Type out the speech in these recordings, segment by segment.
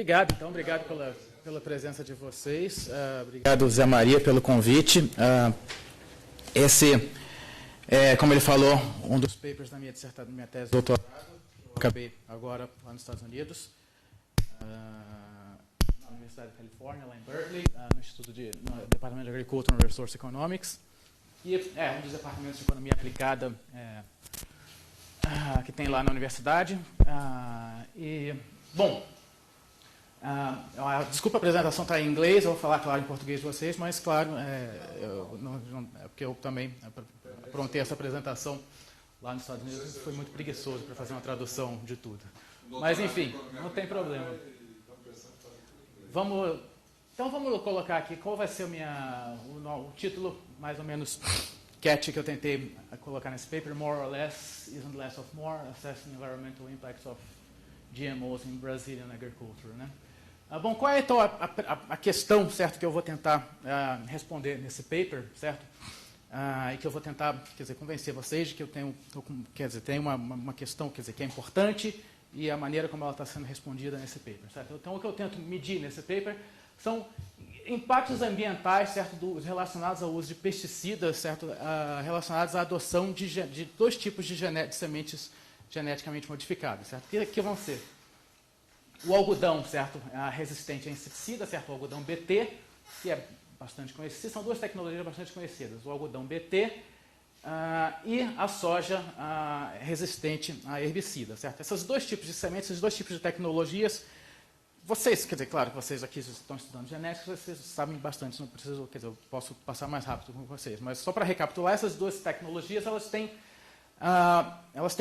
Obrigado, então, obrigado pela presença de vocês. Obrigado, Zé Maria, pelo convite. Esse é, como ele falou, um dos papers da minha tese de doutorado. Eu acabei agora lá nos Estados Unidos, na Universidade da Califórnia, lá em Berkeley, no Departamento de Agriculture and Resource Economics. E é um dos departamentos de economia aplicada que tem lá na universidade. Bom, desculpa, a apresentação está em inglês, eu vou falar, claro, em português de vocês, mas, claro, é porque eu também aprontei essa apresentação lá nos Estados Unidos, foi muito preguiçoso para fazer uma tradução de tudo. Mas, enfim, não tem problema. Então, vamos colocar aqui qual vai ser o título, mais ou menos, catchy que eu tentei colocar nesse paper, More or Less, Isn't Less of More, Assessing Environmental Impacts of GMOs in Brazilian Agriculture, né? Bom, qual é então a questão, certo, que eu vou tentar responder nesse paper, certo? E que eu vou tentar, convencer vocês de que eu tenho, tem uma questão, que é importante e a maneira como ela está sendo respondida nesse paper, certo? Então, o que eu tento medir nesse paper são impactos ambientais, certo, relacionados ao uso de pesticidas, certo, relacionados à adoção de dois tipos de sementes geneticamente modificadas, certo? Que vão ser o algodão, certo, resistente a inseticida, certo, o algodão BT, que é bastante conhecido, são duas tecnologias bastante conhecidas, o algodão BT e a soja resistente a herbicida, certo? Esses dois tipos de sementes, esses dois tipos de tecnologias, vocês, claro que vocês aqui estão estudando genética, vocês sabem bastante, não preciso, eu posso passar mais rápido com vocês, mas só para recapitular, essas duas tecnologias, elas têm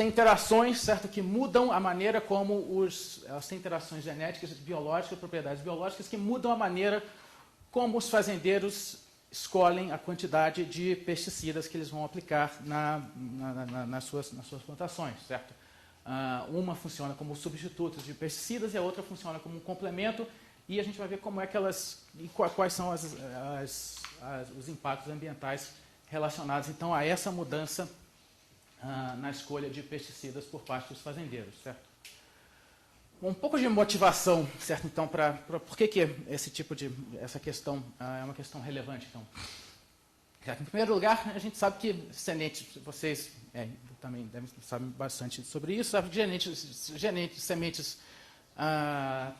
interações, certo, que mudam a maneira como elas têm interações genéticas, biológicas, propriedades biológicas, que mudam a maneira como os fazendeiros escolhem a quantidade de pesticidas que eles vão aplicar nas suas plantações, certo? Uma funciona como substituto de pesticidas e a outra funciona como um complemento, e a gente vai ver como é que quais são os impactos ambientais relacionados, então, a essa mudança na escolha de pesticidas por parte dos fazendeiros, certo? Um pouco de motivação, certo? Então, por que essa questão é uma questão relevante, então? Certo? Em primeiro lugar, a gente sabe que sementes, vocês também sabem bastante sobre isso, sabe que sementes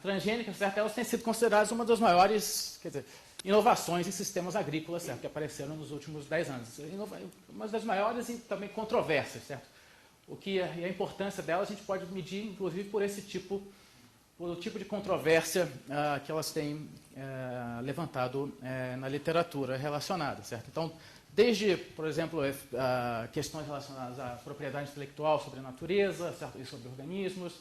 transgênicas, certo? Elas têm sido consideradas uma das maiores, inovações em sistemas agrícolas, certo, que apareceram nos últimos 10 anos. Uma das maiores e também controversas, certo? E a importância delas a gente pode medir, inclusive, por o tipo de controvérsia que elas têm levantado na literatura relacionada, certo? Então, desde, por exemplo, questões relacionadas à propriedade intelectual sobre a natureza, certo, e sobre organismos,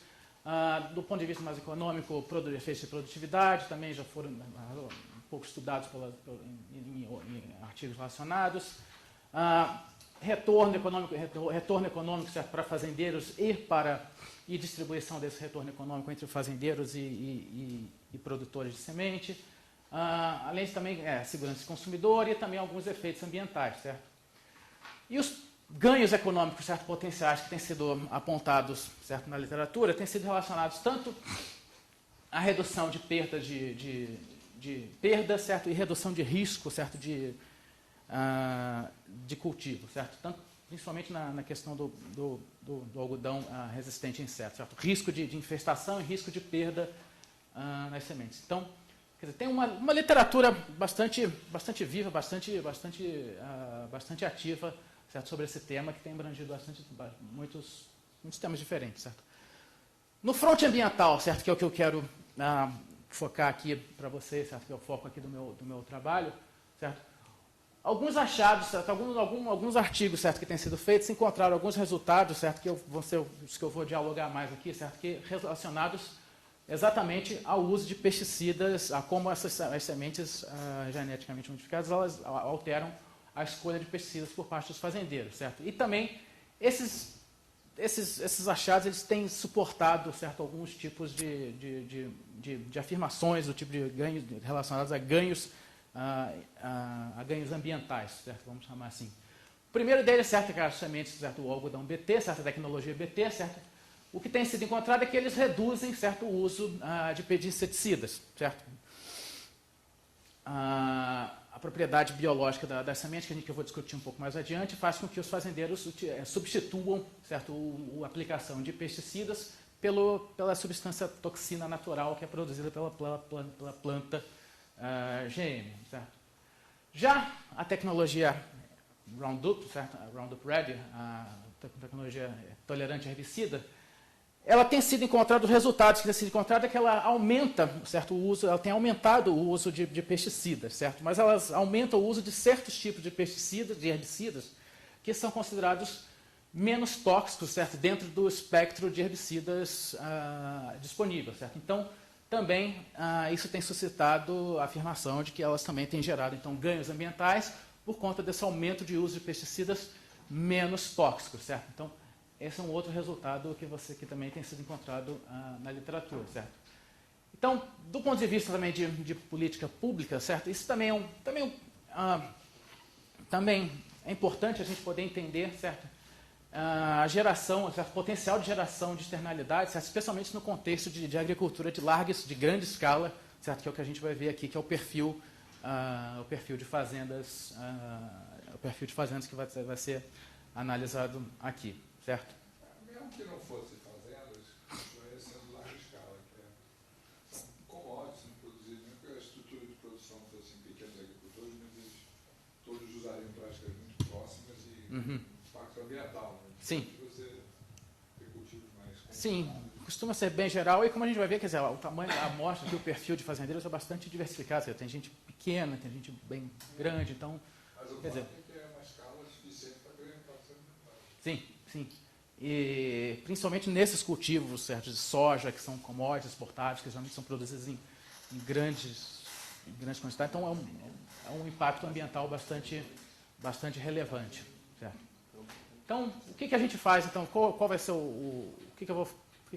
do ponto de vista mais econômico, efeitos de produtividade também já foram pouco estudados em artigos relacionados. Retorno econômico, certo, para fazendeiros e distribuição desse retorno econômico entre fazendeiros e produtores de semente. Além de também segurança do consumidor e também alguns efeitos ambientais, certo? E os ganhos econômicos, certo, potenciais que têm sido apontados, certo, na literatura têm sido relacionados tanto à redução de perda perda, certo, e redução de risco, certo, de cultivo, certo, principalmente na questão do algodão resistente a insetos, certo, risco de infestação e risco de perda nas sementes. Então, tem uma literatura bastante viva, bastante ativa, certo, sobre esse tema, que tem abrangido muitos temas diferentes, certo. No fronte ambiental, certo, que é o que eu quero focar aqui para vocês, certo? Que é o foco aqui do meu trabalho, certo? Alguns achados, certo? Alguns artigos, certo, que têm sido feitos, encontraram alguns resultados, certo, que vão ser os que eu vou dialogar mais aqui, certo, que relacionados exatamente ao uso de pesticidas, a como as sementes geneticamente modificadas elas alteram a escolha de pesticidas por parte dos fazendeiros, certo? E também esses achados eles têm suportado, certo, alguns tipos de afirmações do tipo de ganhos relacionados a ganhos ambientais, certo? Vamos chamar assim. O primeiro deles, certo, é que as sementes, certo, o algodão BT, certo, a tecnologia BT, certo, o que tem sido encontrado é que eles reduzem, certo, o uso de inseticidas, certo? A propriedade biológica das sementes, que eu vou discutir um pouco mais adiante, faz com que os fazendeiros substituam, certo, a aplicação de pesticidas pela substância toxina natural que é produzida pela planta GM. Certo? Já a tecnologia Roundup, certo? A Roundup Ready, a tecnologia tolerante a herbicida, ela tem sido encontrado, os resultados que têm sido encontrados é que ela aumenta, certo, o uso, ela tem aumentado o uso de pesticidas, certo? Mas elas aumentam o uso de certos tipos de pesticidas, de herbicidas, que são considerados menos tóxicos, certo, dentro do espectro de herbicidas disponível, certo? Então, também isso tem suscitado a afirmação de que elas também têm gerado então ganhos ambientais por conta desse aumento de uso de pesticidas menos tóxicos, certo? Então, esse é um outro resultado que também tem sido encontrado na literatura, certo? Então, do ponto de vista também de política pública, certo? Isso também também é importante a gente poder entender, certo? A geração, certo? O potencial de geração de externalidades, certo? Especialmente no contexto de agricultura de grande escala, certo? Que é o que a gente vai ver aqui, que é o perfil de fazendas, que vai ser analisado aqui. Certo? Mesmo que não fosse fazendas, continuaria sendo larga escala, que são commodities sendo produzidos, mesmo que a estrutura de produção fosse em pequenos agricultores, mas eles todos usariam práticas muito próximas e impacto ambiental. Né? Sim. Você ter cultivos mais Sim, costuma ser bem geral, e como a gente vai ver, quer dizer, o tamanho, a amostra e o perfil de fazendeiros é bastante diversificado. Dizer, tem gente pequena, tem gente bem grande, então. Mas o quer dizer, que é uma escala suficiente para ter impacto ambiental. Sim, sim. E principalmente nesses cultivos, certo, de soja, que são commodities exportáveis, que geralmente são produzidos em grandes quantidades, então é um impacto ambiental bastante relevante. Certo? Então, o que a gente faz? Então, qual vai ser o que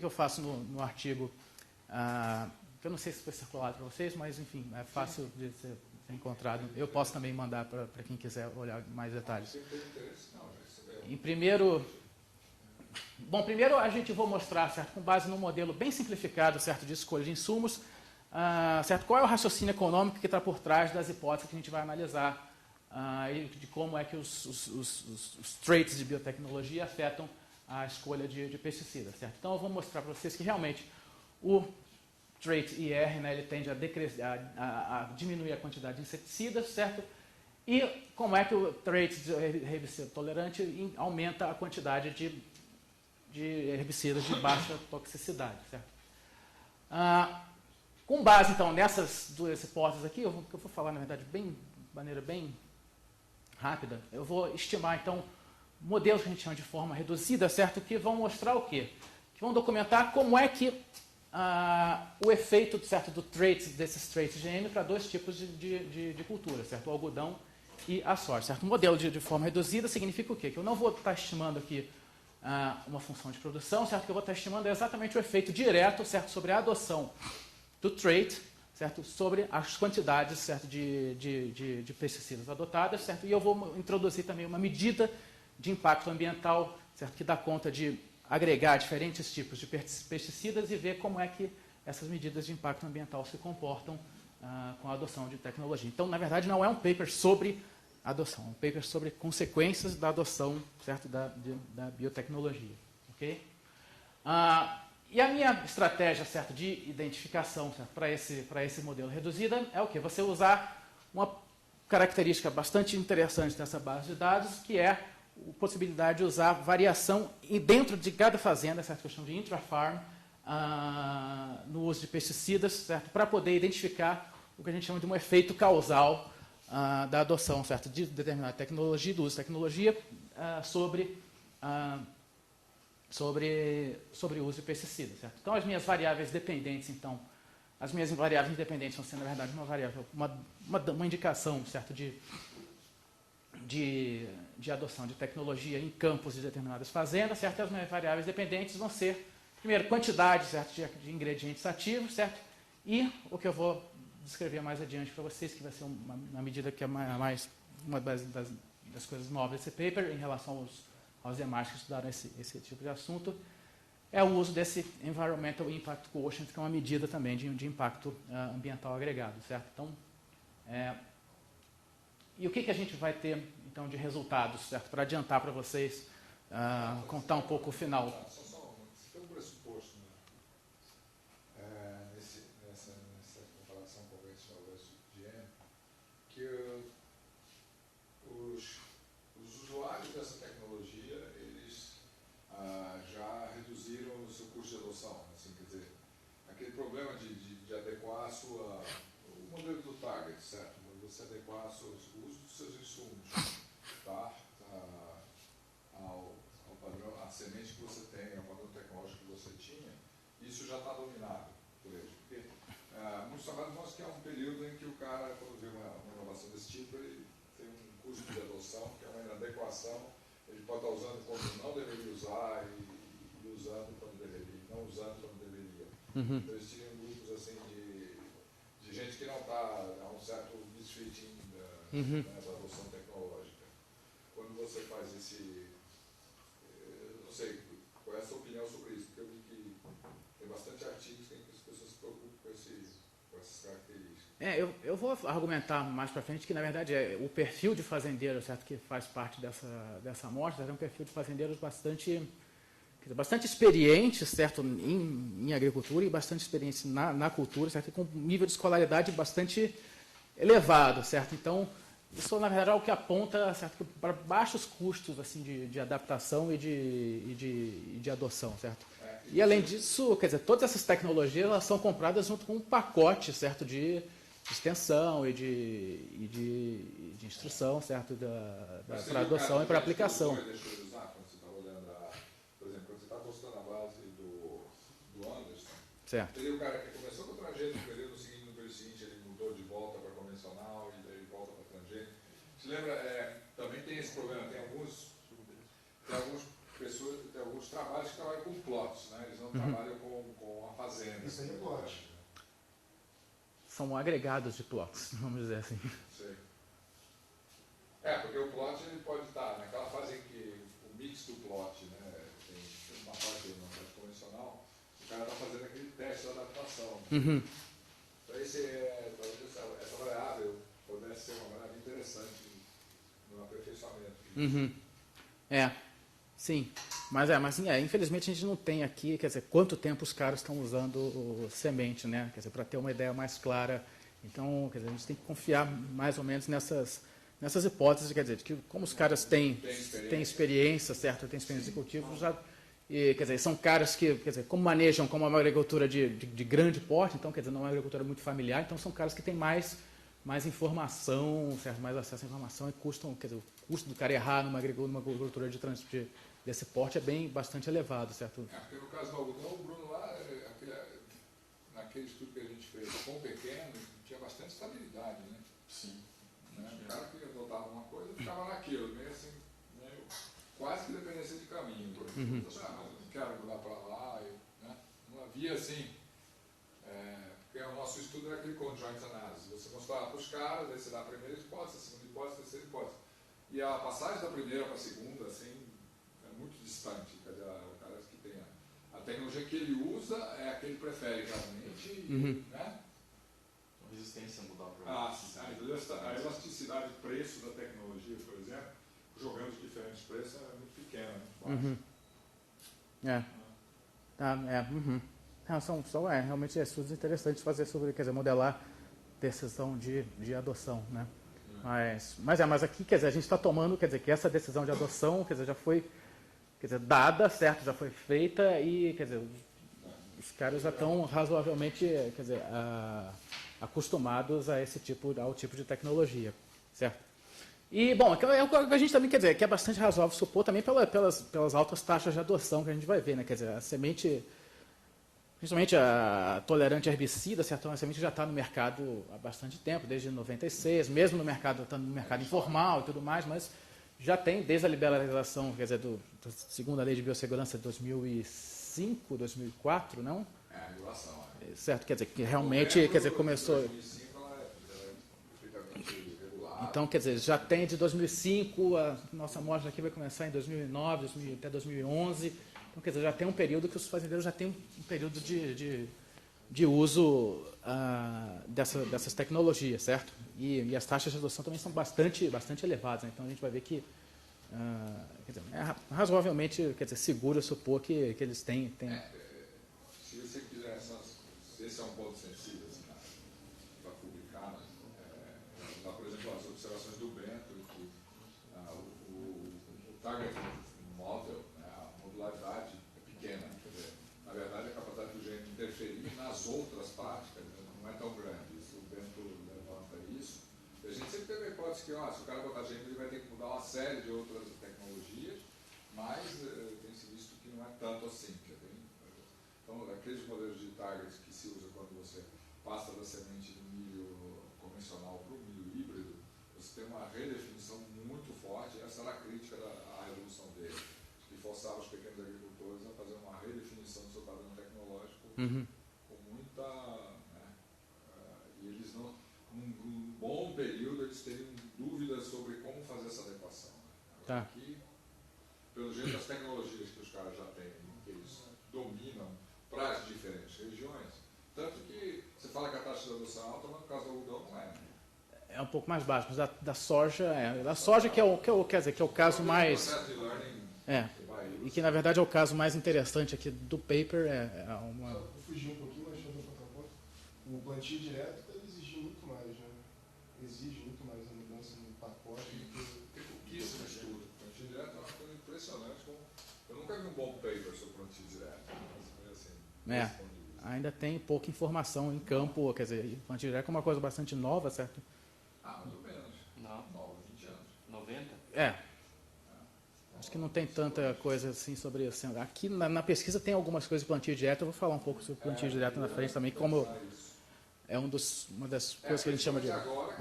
eu faço no artigo? Eu não sei se foi circulado para vocês, mas, enfim, é fácil de ser encontrado. Eu posso também mandar para quem quiser olhar mais detalhes. Primeiro a gente vai mostrar, certo, com base num modelo bem simplificado, certo, de escolha de insumos, certo, qual é o raciocínio econômico que está por trás das hipóteses que a gente vai analisar e de como é que os traits de biotecnologia afetam a escolha de pesticidas, certo? Então, eu vou mostrar para vocês que realmente o trait IR, né, ele tende a diminuir a quantidade de inseticidas, certo? E como é que o trait de herbicida tolerante aumenta a quantidade de herbicidas de baixa toxicidade, certo? Com base, então, nessas duas hipóteses aqui, eu vou falar, na verdade, de maneira bem rápida, eu vou estimar, então, modelos que a gente chama de forma reduzida, certo? Que vão mostrar o quê? Que vão documentar como é que o efeito, certo, desses traits GM para dois tipos de cultura, certo? O algodão e a soja, certo? O modelo de forma reduzida significa o quê? Que eu não vou estar estimando aqui uma função de produção, certo? Que eu vou estar estimando exatamente o efeito direto, certo? Sobre a adoção do trait, certo? Sobre as quantidades, certo? De pesticidas adotadas, certo? E eu vou introduzir também uma medida de impacto ambiental, certo? Que dá conta de agregar diferentes tipos de pesticidas e ver como é que essas medidas de impacto ambiental se comportam com a adoção de tecnologia. Então, na verdade, não é um paper sobre adoção, é um paper sobre consequências da adoção, certo, da biotecnologia. Okay? E a minha estratégia, certo, de identificação, certo, para esse modelo reduzida é o quê? Você usar uma característica bastante interessante dessa base de dados, que é a possibilidade de usar variação dentro de cada fazenda, certo, que eu chamo de intra-farm, no uso de pesticidas, certo, para poder identificar o que a gente chama de um efeito causal da adoção, certo, de determinada tecnologia, do uso de tecnologia sobre o uso de pesticidas, certo? Então, as minhas variáveis dependentes, então, as minhas variáveis independentes vão ser, na verdade, uma variável, uma indicação, certo, de adoção de tecnologia em campos de determinadas fazendas, certo? E as minhas variáveis dependentes vão ser, primeiro, quantidade, certo, de ingredientes ativos, certo? E o que eu vou descrever mais adiante para vocês, que vai ser uma medida que é uma das coisas novas desse paper em relação aos demais que estudaram esse tipo de assunto, é o uso desse Environmental Impact Quotient, que é uma medida também de impacto ambiental agregado, certo? Então, e o que a gente vai ter, então, de resultados, certo? Para adiantar para vocês, contar um pouco o final. Você tem um pressuposto, né? Nessa comparação convencional da SGM, que os usuários dessa tecnologia, eles já reduziram o seu custo de adoção. Assim, quer dizer, aquele problema de adequar o modelo do target, certo? Você adequar o uso dos seus insumos, tá? Ao padrão, a semente que você tem, ao padrão tecnológico que você tinha, isso já está dominado por eles. Porque muitos trabalhos mostram que é um período em que o cara, quando vê uma inovação desse tipo, ele tem um custo de adoção, que é uma inadequação, ele pode estar usando quando não deveria usar e usando quando deveria, não usando quando deveria. Uhum. Então, eles tinham grupos assim de gente que não está a um certo misfitting da adoção tecnológica. Quando você faz não sei, qual é a sua opinião sobre isso? Porque eu vi que tem bastante artigos em que as pessoas se preocupam com essas características. Eu vou argumentar mais para frente que, na verdade, o perfil de fazendeiro, certo, que faz parte dessa amostra, é um perfil de fazendeiros bastante experientes, certo, em agricultura e bastante experientes na cultura, certo, e com um nível de escolaridade bastante elevado, certo. Então, isso, na verdade, é o que aponta, certo, para baixos custos assim, de adaptação e de adoção, certo. E, além disso, quer dizer, todas essas tecnologias elas são compradas junto com um pacote, certo, de extensão e de instrução, certo, para adoção e para aplicação. Deixa eu usar quando você está olhando, por exemplo, quando você está mostrando a base do Anderson, certo. Teria o cara que começou com o transgênico, no período seguinte ele mudou de volta para convencional e daí volta para transgênico. Você lembra, também tem esse problema, tem algumas pessoas, tem alguns trabalhos que trabalham com plots, né? Eles não trabalham com a fazenda. Isso aí é plot. São agregados de plots, vamos dizer assim. Sei. Porque o plot ele pode estar naquela fase em que o mix do plot, né? Tem uma parte convencional, o cara está fazendo aquele teste de adaptação. Uhum. Então, talvez essa variável pudesse ser uma variável interessante no aperfeiçoamento. Uhum. Sim. Mas infelizmente a gente não tem aqui, quer dizer, quanto tempo os caras estão usando semente, né? Quer dizer, para ter uma ideia mais clara. Então, quer dizer, a gente tem que confiar mais ou menos nessas hipóteses, quer dizer, de que como os caras têm experiência, certo? Têm experiência de cultivo, quer dizer, são caras que, quer dizer, como manejam como uma agricultura de grande porte, então, quer dizer, não é uma agricultura muito familiar, então são caras que têm mais informação, certo? Mais acesso à informação e custam, quer dizer, o custo do cara errar numa agricultura desse porte é bastante elevado, certo? Porque no caso do algodão, o Bruno lá, naquele estudo que a gente fez com o pequeno, tinha bastante estabilidade, né? Sim. Né? O cara que adotava uma coisa ficava naquilo, meio assim, quase que dependência de caminho. Uhum. Mas não quero mudar para lá, né? Não havia assim. Porque o nosso estudo era aquele conjoint analysis. Você mostrava para os caras, aí você dá a primeira hipótese, a segunda hipótese, a terceira hipótese. E a passagem da primeira para a segunda, assim, é muito distante. Quer dizer, o cara que tem a tecnologia que ele usa é a que ele prefere realmente, né? A resistência a mudar para a elasticidade de preço da tecnologia, por exemplo, jogando os diferentes preços, é muito pequena, muito baixa. São realmente estudos interessantes fazer sobre, quer dizer, modelar decisão de adoção, né? Mas aqui, quer dizer, a gente está tomando, quer dizer, que essa decisão de adoção, quer dizer, já foi, quer dizer, dada, certo? Já foi feita e, quer dizer, os caras já estão razoavelmente, quer dizer, acostumados ao tipo de tecnologia, certo? E, bom, é o que a gente também, quer dizer, que é bastante razoável supor também pelas altas taxas de adoção que a gente vai ver, né? Quer dizer, a semente, principalmente a tolerante a herbicida, certo? A semente já está no mercado há bastante tempo, desde 96, mesmo no mercado informal e tudo mais, mas já tem, desde a liberalização, quer dizer, da segunda lei de biossegurança de 2005, 2004, não? A regulação. Certo, quer dizer, que realmente, quer dizer, começou... 2005 ela é perfeitamente regulada. Então, quer dizer, já tem de 2005, a nossa amostra aqui vai começar em 2009, até 2011, Então, quer dizer, já tem um período que os fazendeiros já têm um período de uso dessas tecnologias, certo? E as taxas de adoção também são bastante elevadas, né? Então a gente vai ver que quer dizer, é razoavelmente, quer dizer, seguro supor que eles têm. Se você quiser, esse é um ponto sensível assim, para publicar, lá, por exemplo, as observações do Bento, que o target model, né, a modularidade é pequena, quer dizer, na verdade a capacidade do gene interferir nas outras práticas não é tão grande. Isso, o Bento levanta isso. E a gente sempre teve a hipótese que, se o cara botar gene, ele vai ter que mudar uma série de outras tecnologias, mas tem se visto que não é tanto assim. Então, aqueles modelos de targets que se usa quando você passa da semente do milho convencional para o milho híbrido, você tem uma redefinição muito forte, e essa era a crítica à revolução dele, que forçava os pequenos agricultores a fazer uma redefinição do seu padrão tecnológico com muita... e eles não... Num bom período, eles teriam dúvidas sobre como fazer essa adequação. Né? Tá. Aqui, pelo jeito, as tecnologias que os caras já têm, que eles dominam para as diferentes regiões, tanto que você fala que a taxa de adoção é alta, mas no caso do algodão não é. Né? É um pouco mais baixo, mas da soja da soja que é o caso mais... e que na verdade é o caso mais interessante aqui do paper. Só para fugir um pouquinho, mas fazer um contraponto, o plantio direto ele exige muito mais, né? Exige muito mais a mudança no pacote. Tem pouquíssimo estudo. O plantio direto é uma coisa impressionante. Eu nunca vi um bom paper sobre plantio direto. Ainda tem pouca informação em campo, quer dizer, o plantio direto é uma coisa bastante nova, certo? Mais ou menos. Não. 20 anos. 90? Acho que não tem tanta coisa assim sobre isso. Assim, aqui na pesquisa tem algumas coisas de plantio direto, eu vou falar um pouco sobre plantio direto na frente também, como é uma das coisas que a gente chama de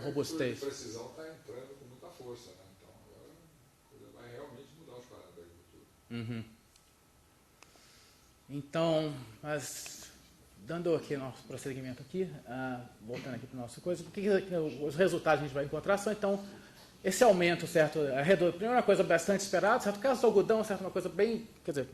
robustez. A precisão está entrando com muita força, né? Então agora a coisa vai realmente mudar os parâmetros da agricultura. Então, dando aqui nosso prosseguimento aqui, voltando aqui para a nossa coisa, os resultados que a gente vai encontrar são, então, esse aumento, certo? A primeira coisa bastante esperada, certo? O caso do algodão, certo? Uma coisa bem, quer dizer,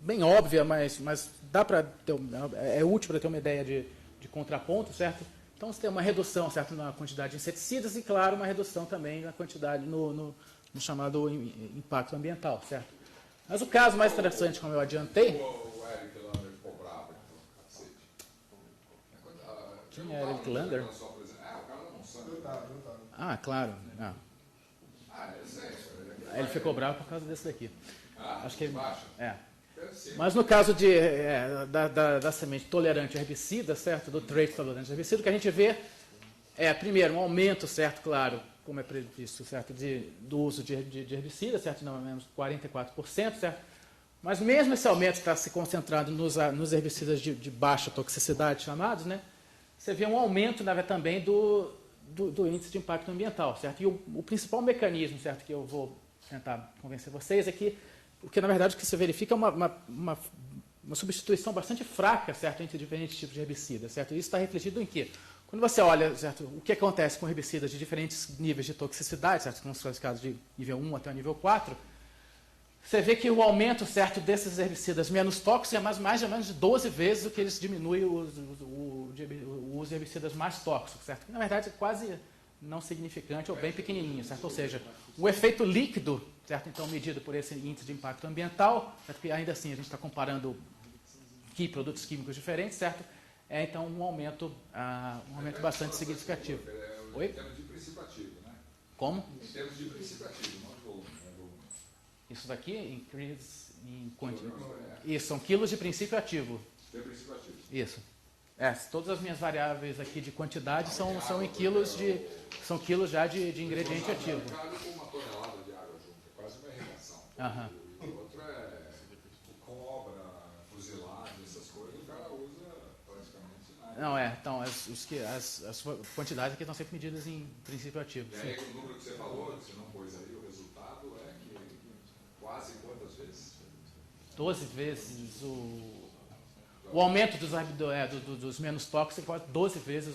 bem óbvia, mas dá para ter, é útil para ter uma ideia de contraponto, certo? Então, você tem uma redução, certo, na quantidade de inseticidas e, claro, uma redução também na quantidade, no chamado impacto ambiental, certo? Mas o caso mais interessante, como eu adiantei... O Eric Lander ficou bravo, cacete. Quem é Eric Lander? O cara da Monsanto. Eu tava. Ah, claro. Eu sei. Ele ficou bravo por causa desse daqui. Acho que ele... Baixa. Mas no caso da semente tolerante a herbicida, certo? Do trait tolerante a herbicida, o que a gente vê primeiro, um aumento, certo, claro, como é previsto, certo, do uso de herbicida, certo, não menos 44%, certo? Mas mesmo esse aumento está se concentrado nos herbicidas de baixa toxicidade chamados, né? Você vê um aumento também do índice de impacto ambiental, certo? E o principal mecanismo, certo, que eu vou tentar convencer vocês é que o que na verdade que se verifica é uma substituição bastante fraca, certo, entre diferentes tipos de herbicidas, certo? E isso está refletido em quê? Quando você olha, certo, o que acontece com herbicidas de diferentes níveis de toxicidade, certo, como são os casos de nível 1 até o nível 4, você vê que o aumento, certo, desses herbicidas menos tóxicos é mais ou menos de 12 vezes o que eles diminuem o uso de herbicidas mais tóxicos, certo? Que, na verdade, é quase não significante ou bem pequenininho, certo? Ou seja, o efeito líquido, certo, então medido por esse índice de impacto ambiental, certo? Que ainda assim a gente está comparando produtos químicos diferentes, certo? Então um aumento bastante significativo. Em termos de princípio ativo, né? Como? Em termos de princípio ativo, não de volume. Isso daqui, increase em quantidade. Isso, são quilos de princípio ativo. De princípio ativo. Isso. Todas as minhas variáveis aqui de quantidade são em quilos são quilos já de ingrediente ativo. Com uma tonelada de água junto, é quase uma irrigação. E o outro é cobra, fusilagem, essas coisas, o cara usa praticamente nada. Não, então, as quantidades aqui estão sempre medidas em princípio ativo. E aí, o número que você falou, que você não pôs aí, o resultado é que quase quantas vezes? 12 vezes o aumento dos menos tóxicos, quase 12 vezes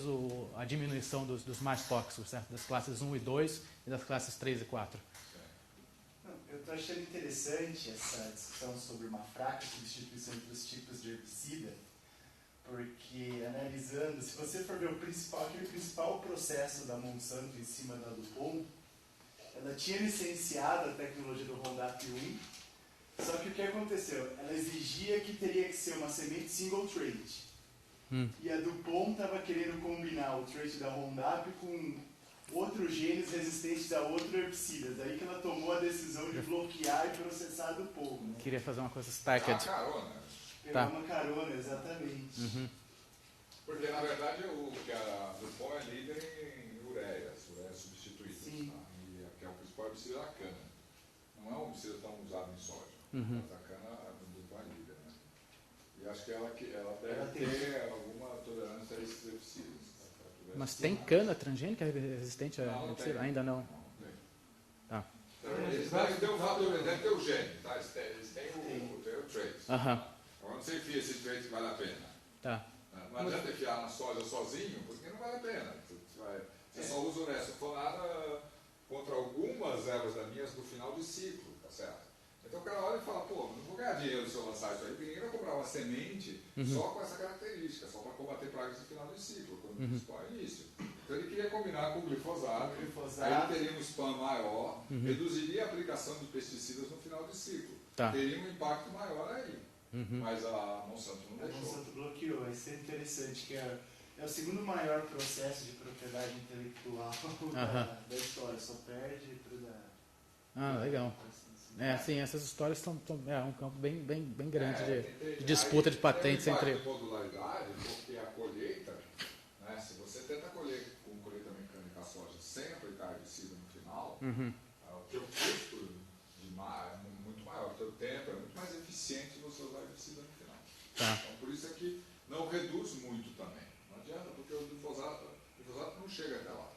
a diminuição dos mais tóxicos, certo? Das classes 1 e 2 e das classes 3 e 4. Eu estou achando interessante essa discussão sobre uma fraca substituição entre os tipos de herbicida, porque analisando, se você for ver aquele principal processo da Monsanto em cima da DuPont, ela tinha licenciado a tecnologia do Roundup 1, só que o que aconteceu? Ela exigia que teria que ser uma semente single trait. E a DuPont estava querendo combinar o trait da Roundup com outros genes resistentes a outro herbicida. Daí que ela tomou a decisão de bloquear e processar a DuPont. Né? Queria fazer uma coisa stacked. carona. Pegar uma carona, exatamente. Porque, na verdade, que a DuPont é líder em ureias substituídas. Sim. Tá? E que é o principal herbicida da cana. Não é um herbicida tão usado em soja. Mas a cana, a DuPont é líder. Né? E acho que ela deve ter alguma tolerância a esses herbicidas. Mas tem cana transgênica resistente a herbicida? Ainda não. Não tem. Tá. Eles devem ter um fator, eles devem ter o gene, tá? Eles têm o trait. Agora não sei se esse trait vale a pena. Tá. Não adianta enfiar na soja sozinho, porque não vale a pena. Você só usa ureia sulfonada contra algumas ervas daninhas no final de ciclo, tá certo? Então o cara olha e fala, pô, não vou ganhar dinheiro se eu lançar isso aí, porque ninguém vai comprar uma semente só com essa característica, só para combater pragas no final de ciclo, quando o principal é início. Então ele queria combinar com o glifosato, aí ele teria um spam maior, reduziria a aplicação de pesticidas no final de ciclo. Tá. Teria um impacto maior aí. Mas a Monsanto não A deixou. Monsanto bloqueou. Isso é interessante, que é o segundo maior processo de propriedade intelectual da história. Só perde para Legal. Sim, essas histórias são um campo bem grande de disputa de patentes entre... Tem modularidade, porque a colheita, né, se você tenta colher com colheita mecânica a soja sem aplicar herbicida no final, o teu custo é muito maior, o teu tempo é muito mais eficiente você usar herbicida no final. Tá. Então, por isso é que não reduz muito também. Não adianta, porque o glifosato não chega até lá.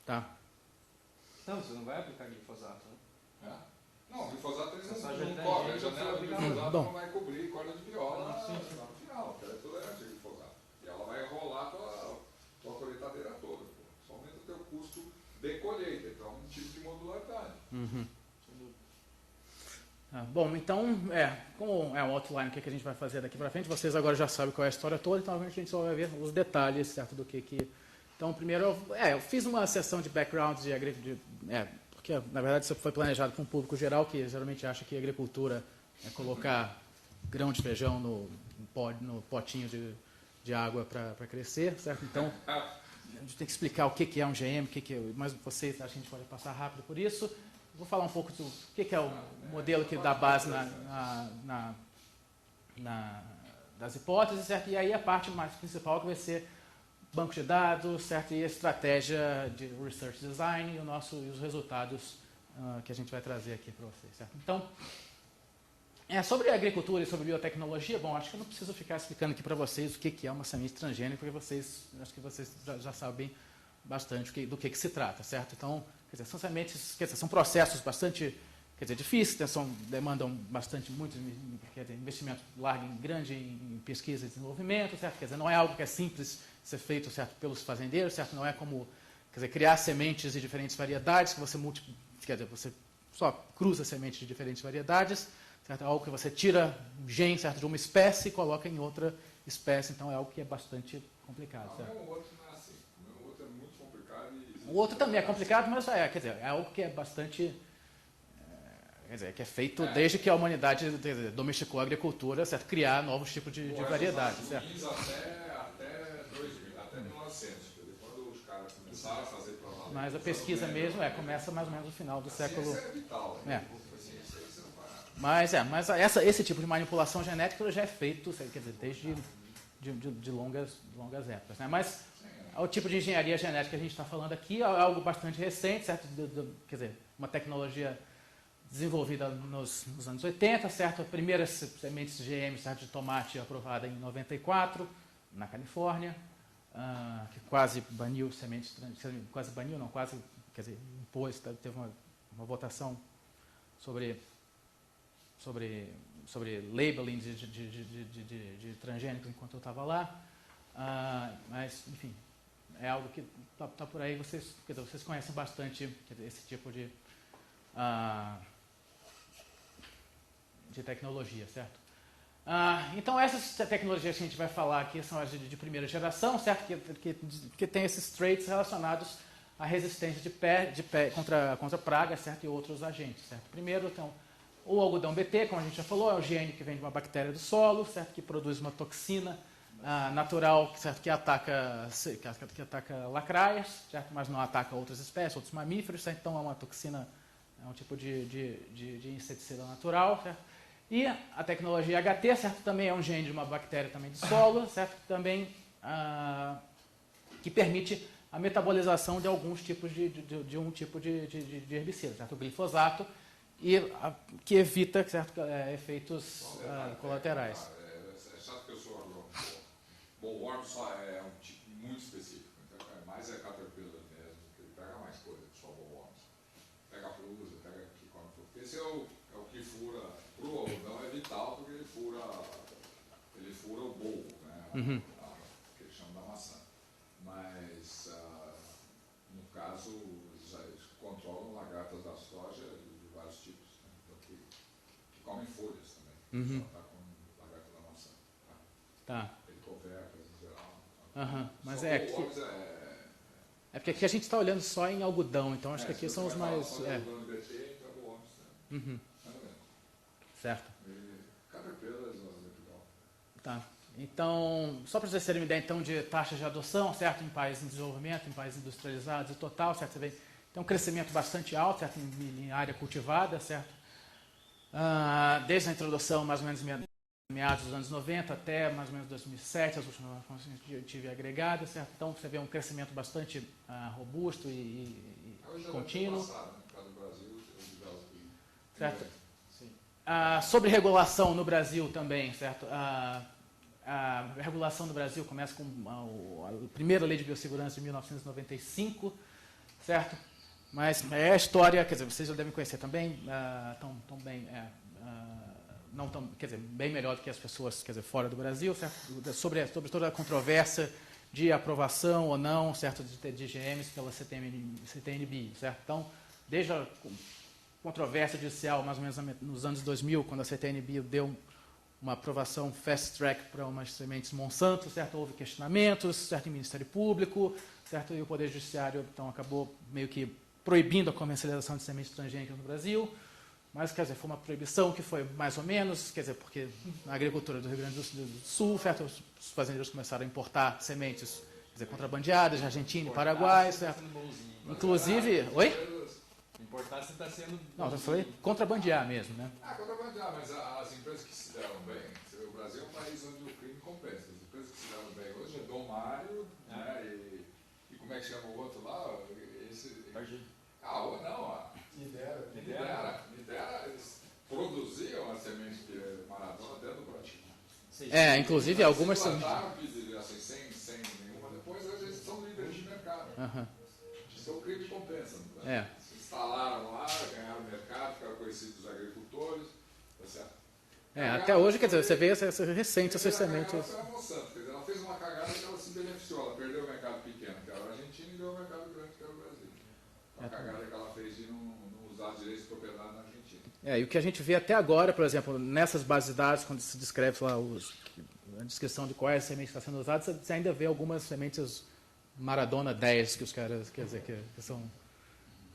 Tá. Não, você não vai aplicar glifosato, né? Não, o glifosato eles Essa não já cobrem, a tem janela do gente, glifosato bom. não vai cobrir corda de viola Ah, sim. no final, que ela é tolerante ao glifosato. E ela vai enrolar a tua colheitadeira toda. Pô. Só aumenta o teu custo de colheita, então é um tipo de modularidade. Bom, então, como é um outline, o que a gente vai fazer daqui para frente, vocês agora já sabem qual é a história toda, então a gente só vai ver os detalhes, certo, do que... Então, primeiro, eu fiz uma sessão de background de agricultura, porque, na verdade, isso foi planejado para um público geral que geralmente acha que agricultura é colocar grão de feijão no potinho de água para crescer, certo? Então, a gente tem que explicar o que é um GM, mas vocês acham que a gente pode passar rápido por isso. Vou falar um pouco do que é o modelo que dá base das hipóteses, certo? E aí a parte mais principal que vai ser banco de dados, certo? E a estratégia de research design e os resultados que a gente vai trazer aqui para vocês, certo? Então, sobre agricultura e sobre biotecnologia, bom, acho que eu não preciso ficar explicando aqui para vocês o que é uma semente transgênica, porque acho que vocês já sabem bastante do que se trata, certo? Então, são sementes, são processos bastante, difíceis, demandam muito investimento largo e grande em pesquisa e desenvolvimento, certo? Não é algo que é simples ser feito, certo, pelos fazendeiros, certo? Não é como, criar sementes de diferentes variedades, que você você só cruza sementes de diferentes variedades, certo? É algo que você tira um gene, certo, de uma espécie e coloca em outra espécie, então é algo que é bastante complicado, certo? O outro não é assim. O outro é muito complicado. O outro também é complicado, mas é algo que é bastante... que é feito desde que a humanidade domesticou a agricultura, certo? Criar novos tipos de variedades, certo? Até 1900, quando os caras começaram a fazer para valer. Mas a pesquisa mesmo começa mais ou menos no final do século... Ciência é vital, né? Ciência não para. Mas esse tipo de manipulação genética já é feito, desde de longas épocas, né? Mas o tipo de engenharia genética que a gente está falando aqui é algo bastante recente, certo? Uma tecnologia desenvolvida nos anos 80, certo? A primeira sementes GM, certo, de tomate aprovada em 94, na Califórnia, que quase baniu sementes, quase baniu, não, quase, impôs, teve uma votação sobre labeling de transgênicos enquanto eu estava lá, mas, enfim, é algo que está por aí, vocês conhecem bastante esse tipo de tecnologia, certo? Então, essas tecnologias que a gente vai falar aqui são as de primeira geração, certo? Que tem esses traits relacionados à resistência de pé contra pragas, certo? E outros agentes, certo? Primeiro, então, o algodão BT, como a gente já falou, é o gene que vem de uma bactéria do solo, certo? Que produz uma toxina natural, certo? Que ataca lacraias, certo? Mas não ataca outras espécies, outros mamíferos, certo? Então é uma toxina, é um tipo de inseticida natural, certo? E a tecnologia HT, certo? Também é um gene de uma bactéria também de solo, certo? Também que permite a metabolização de alguns tipos de um tipo de herbicida, certo? O glifosato, que evita, certo? Efeitos colaterais. É chato que eu sou agrônomo. Bollworm só é um tipo muito específico, então mais caterpillar mesmo, que ele pega mais coisa que só bollworms. Pega a plusa, pega que come fruta. Esse é o que fura, pro algodão é vital, porque ele fura o bollo, né? Que eles chamam da maçã. Mas, no caso, eles controlam lagartas da soja de vários tipos, né? Então, que comem folhas também. Só tá com lagarta da maçã. Tá. Helicoverpas em geral. Mas só porque aqui a gente está olhando só em algodão, então acho que aqui são os mais... algodão de BT, então bollworms, Certo. Caterpillars ou legal. Tá. Então, só para vocês terem uma ideia então, de taxa de adoção, certo? Em países em desenvolvimento, em países industrializados e total, certo? Você vê, tem um crescimento bastante alto, certo? Em área cultivada, certo? Desde a introdução, mais ou menos meados dos anos 90 até mais ou menos 2007, as últimas informações que eu tive agregadas, certo? Então você vê um crescimento bastante robusto e contínuo. Passado, no caso do Brasil, certo? Sobre regulação no Brasil também, certo? A regulação no Brasil começa com a primeira lei de biossegurança de 1995, certo? Mas é a história, quer dizer, vocês já devem conhecer também, não tão, quer dizer, bem melhor do que as pessoas, quer dizer, fora do Brasil, certo? Sobre toda a controvérsia de aprovação ou não, certo, de GMs pela CTNBio, certo? Então, desde a controvérsia judicial, mais ou menos nos anos 2000, quando a CTNBio deu uma aprovação fast track para umas sementes Monsanto, certo? Houve questionamentos, certo, em Ministério Público, certo? E o Poder Judiciário, então, acabou meio que proibindo a comercialização de sementes transgênicas no Brasil. Mas, quer dizer, foi uma proibição que foi mais ou menos, quer dizer, porque na agricultura do Rio Grande do Sul, certo, os fazendeiros começaram a importar sementes, quer dizer, contrabandeadas de Argentina e Paraguai, certo? Inclusive, oi? Importar você está sendo... Não, eu falei contrabandear mesmo, né? Contrabandear, mas as empresas que se deram bem, o Brasil é um país onde o crime compensa. As empresas que se deram bem hoje é Dom Mário, né, e como é que chama o outro lá? Nidera, eles produziam as sementes de Maradona dentro do Brasil. Inclusive algumas são... Assim, sem nenhuma, depois eles são líderes de mercado. Isso é o crime compensa. Né? Se instalaram lá, ganharam mercado, ficaram conhecidos dos agricultores, tá certo? Até hoje, quer dizer, você vê recente essas sementes... Ela fez uma cagada que ela se beneficiou, ela perdeu o mercado pequeno, que era a Argentina, e deu o mercado grande, que era o Brasil. A cagada que ela fez de não usar direitos de propriedade na Argentina. E o que a gente vê até agora, por exemplo, nessas bases de dados, quando se descreve lá a descrição de quais sementes estão sendo usadas, você ainda vê algumas sementes Maradona 10, que os caras, quer dizer, que são...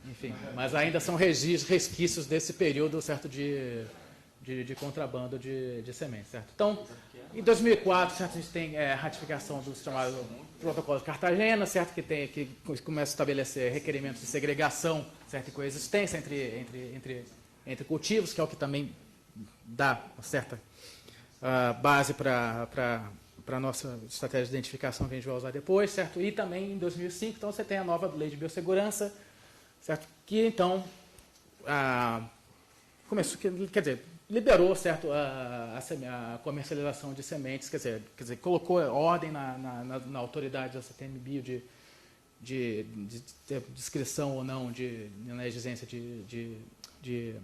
Enfim, mas ainda são resquícios desse período, certo, de contrabando de sementes, certo? Então, em 2004, certo, a gente tem a ratificação do chamado Protocolo de Cartagena, certo, que começa a estabelecer requerimentos de segregação, certo, e coexistência entre cultivos, que é o que também dá uma certa base para a nossa estratégia de identificação que a gente vai usar depois, certo? E também em 2005, então, você tem a nova lei de biossegurança, certo? Que então começou, quer dizer, liberou, certo, a comercialização de sementes, quer dizer, colocou ordem na autoridade da CTNBio de descrição ou não na exigência de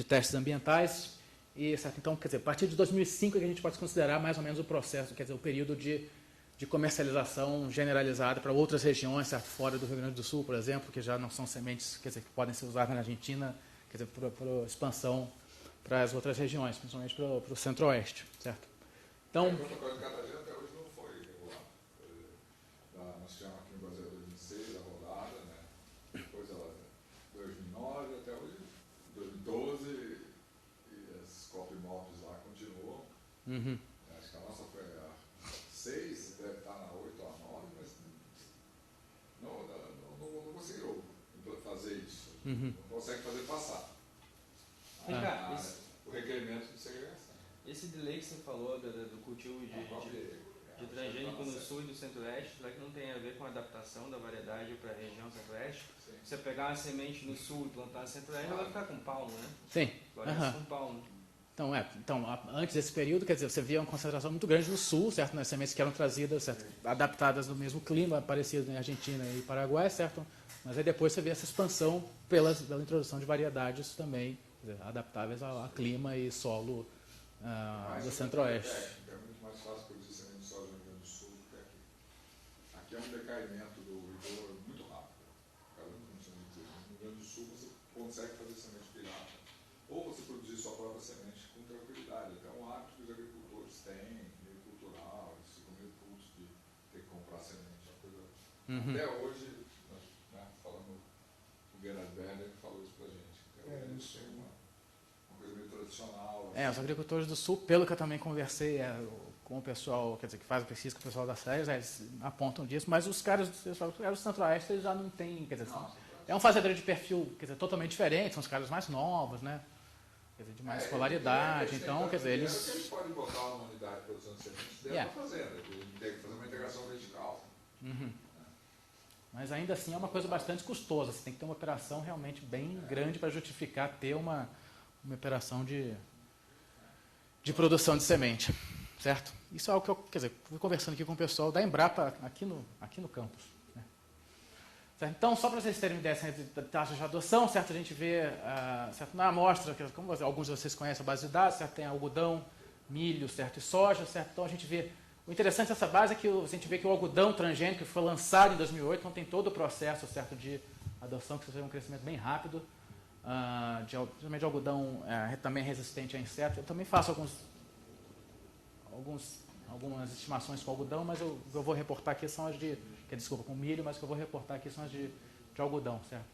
testes ambientais. E, certo, então, quer dizer, a partir de 2005 é que a gente pode considerar mais ou menos o processo, quer dizer, o período de de comercialização generalizada para outras regiões, certo? Fora do Rio Grande do Sul, por exemplo, que já não são sementes, quer dizer, que podem ser usadas na Argentina, quer dizer, por expansão para as outras regiões, principalmente para o centro-oeste, certo? Então, O protocolo de Cartagena até hoje não foi regulado. Nós tivemos aqui no Brasil 2006 a rodada, né? Depois ela 2009 até hoje, 2012, e as COP-MOPs lá continuam. Acho que a nossa foi a 6, deve estar na 8 ou a 9, mas não conseguiu fazer isso. Não consegue fazer passar. Vem cá, O requerimento de segregação. esse delay que você falou do cultivo de transgênico no sul e do centro-oeste, será que não tem a ver com a adaptação da variedade para a região centro-oeste? Você pegar uma semente no sul e plantar no centro-oeste, ela vai ficar com palmo, né? sim. Floresce com palmo. Então, antes desse período, quer dizer, você via uma concentração muito grande no sul, certo? Nas sementes que eram trazidas, certo? Adaptadas no mesmo clima, parecido em Argentina e Paraguai, certo? Mas aí depois você vê essa expansão pela introdução de variedades também, quer dizer, adaptáveis a clima e solo do centro-oeste. É muito mais fácil produzir semente de soja no Rio Grande do Sul do que aqui. Aqui é um decaimento do rigor muito rápido. No Rio Grande do Sul você consegue fazer semente pirata. Ou você produzir sua própria semente com tranquilidade. Até um hábito que os agricultores têm, meio cultural, eles ficam meio putos de ter que comprar semente. É uma coisa... Até hoje, né, falando, o Gerhard Berger falou isso pra gente. Até hoje eles têm uma coisa meio tradicional. Os agricultores do sul, pelo que eu também conversei com o pessoal, quer dizer, que faz a pesquisa com o pessoal das férias, eles apontam disso, mas os caras do centro-oeste eles já não têm, quer dizer, é um fazendeiro de perfil, quer dizer, totalmente diferente, são os caras mais novos, né? Quer dizer, de mais escolaridade, então, quer dizer, Eles podem botar uma unidade de produção de sementes dentro da fazenda, tem que fazer uma integração vertical. Mas ainda assim é uma coisa bastante custosa, você tem que ter uma operação realmente bem grande para justificar ter uma operação de produção de semente, certo? Isso é algo que eu, quer dizer, fui conversando aqui com o pessoal da Embrapa aqui no campus. Né? Certo? Então, só para vocês terem uma ideia da taxa de adoção, certo? A gente vê, certo? Na amostra, como alguns de vocês conhecem a base de dados, certo? Tem algodão, milho, certo? E soja, certo? Então a gente vê, o interessante dessa base é que a gente vê que o algodão transgênico foi lançado em 2008, então tem todo o processo, certo? De adoção, que teve um crescimento bem rápido. Principalmente de algodão também resistente a insetos. Eu também faço algumas estimações com algodão, mas eu vou reportar aqui são as com milho, mas o que eu vou reportar aqui são as de algodão, certo?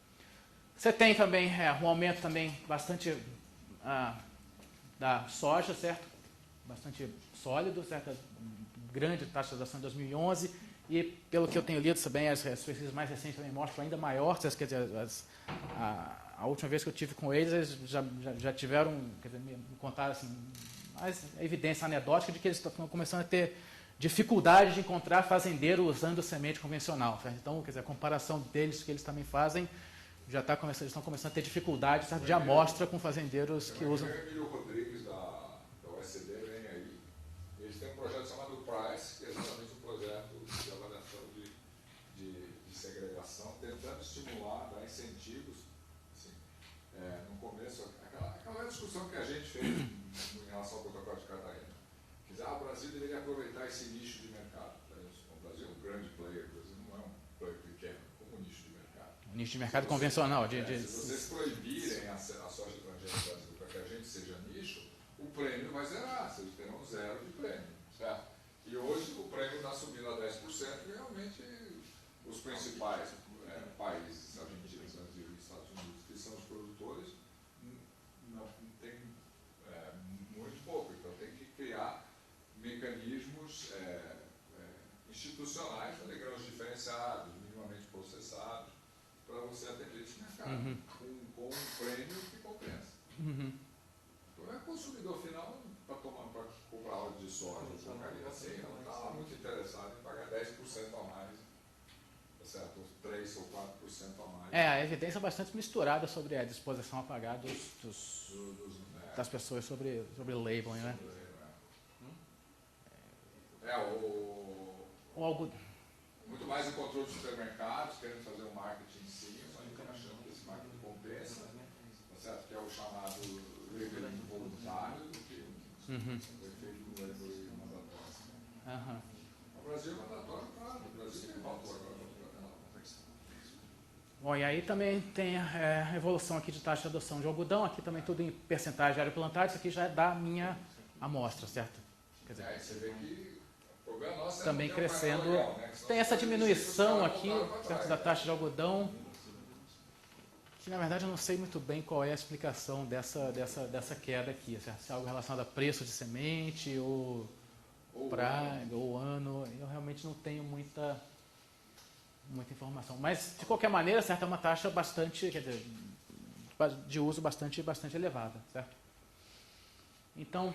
Você tem também um aumento também bastante da soja, certo? Bastante sólido, certo? Grande taxa de adoção em 2011 e pelo que eu tenho lido também, as pesquisas mais recentes também mostram ainda maior, quer dizer, a última vez que eu tive com eles já tiveram, quer dizer, me contaram assim, mais evidência anedótica de que eles estão começando a ter dificuldade de encontrar fazendeiro usando semente convencional. Certo? Então, quer dizer, a comparação deles que eles também fazem eles estão começando a ter dificuldade, certo? De amostra com fazendeiros que usam. O Emílio Rodrigues da OECD vem aí. Eles têm um projeto chamado PRICE, que é exatamente um projeto de avaliação de segregação, tentando estimular, dar incentivos. No começo, aquela discussão que a gente fez em relação ao protocolo de Cartagena. Quer dizer, o Brasil deveria aproveitar esse nicho de mercado. O Brasil é um grande player, o Brasil não é um player pequeno, como um nicho de mercado. Um nicho de mercado convencional. Se vocês proibirem a soja transgênica no Brasil para que a gente seja nicho, o prêmio vai zerar, vocês terão zero de prêmio. Certo? E hoje o prêmio está subindo a 10% e realmente os principais países, Argentina, Brasil e Estados Unidos, que são os produtores, não tem muito pouco. Então tem que criar mecanismos institucionais, fazer grãos diferenciados, minimamente processados, para você atender esse mercado, com um prêmio que compensa. Então é consumidor final para comprar óleo de soja, porcaria assim, não está muito interessado em pagar 10% a mais, certo? 3 ou 4% a mais. A evidência é bastante misturada sobre a disposição a pagar das pessoas sobre labeling, né? Muito mais o controle dos supermercados, querendo fazer um marketing em cima, achando que esse marketing compensa, tá certo? Que é o chamado labeling voluntário, do que o efeito do labeling mandatório. No Brasil é mandatório, claro. No Brasil tem valor agora. Bom, e aí também tem a evolução aqui de taxa de adoção de algodão, aqui também tudo em percentagem de área plantada, isso aqui já é da minha amostra, certo? Quer dizer, Aí você vê que o problema nosso é também não ter um painel crescendo, legal, né? tem essa diminuição aqui, pra certo, trás, da né? taxa de algodão, que na verdade eu não sei muito bem qual é a explicação dessa queda aqui, certo? Se é algo relacionado a preço de semente, ou praga, ou ano, eu realmente não tenho muita informação. Mas, de qualquer maneira, certo, é uma taxa bastante, quer dizer, de uso bastante elevada, certo? Então,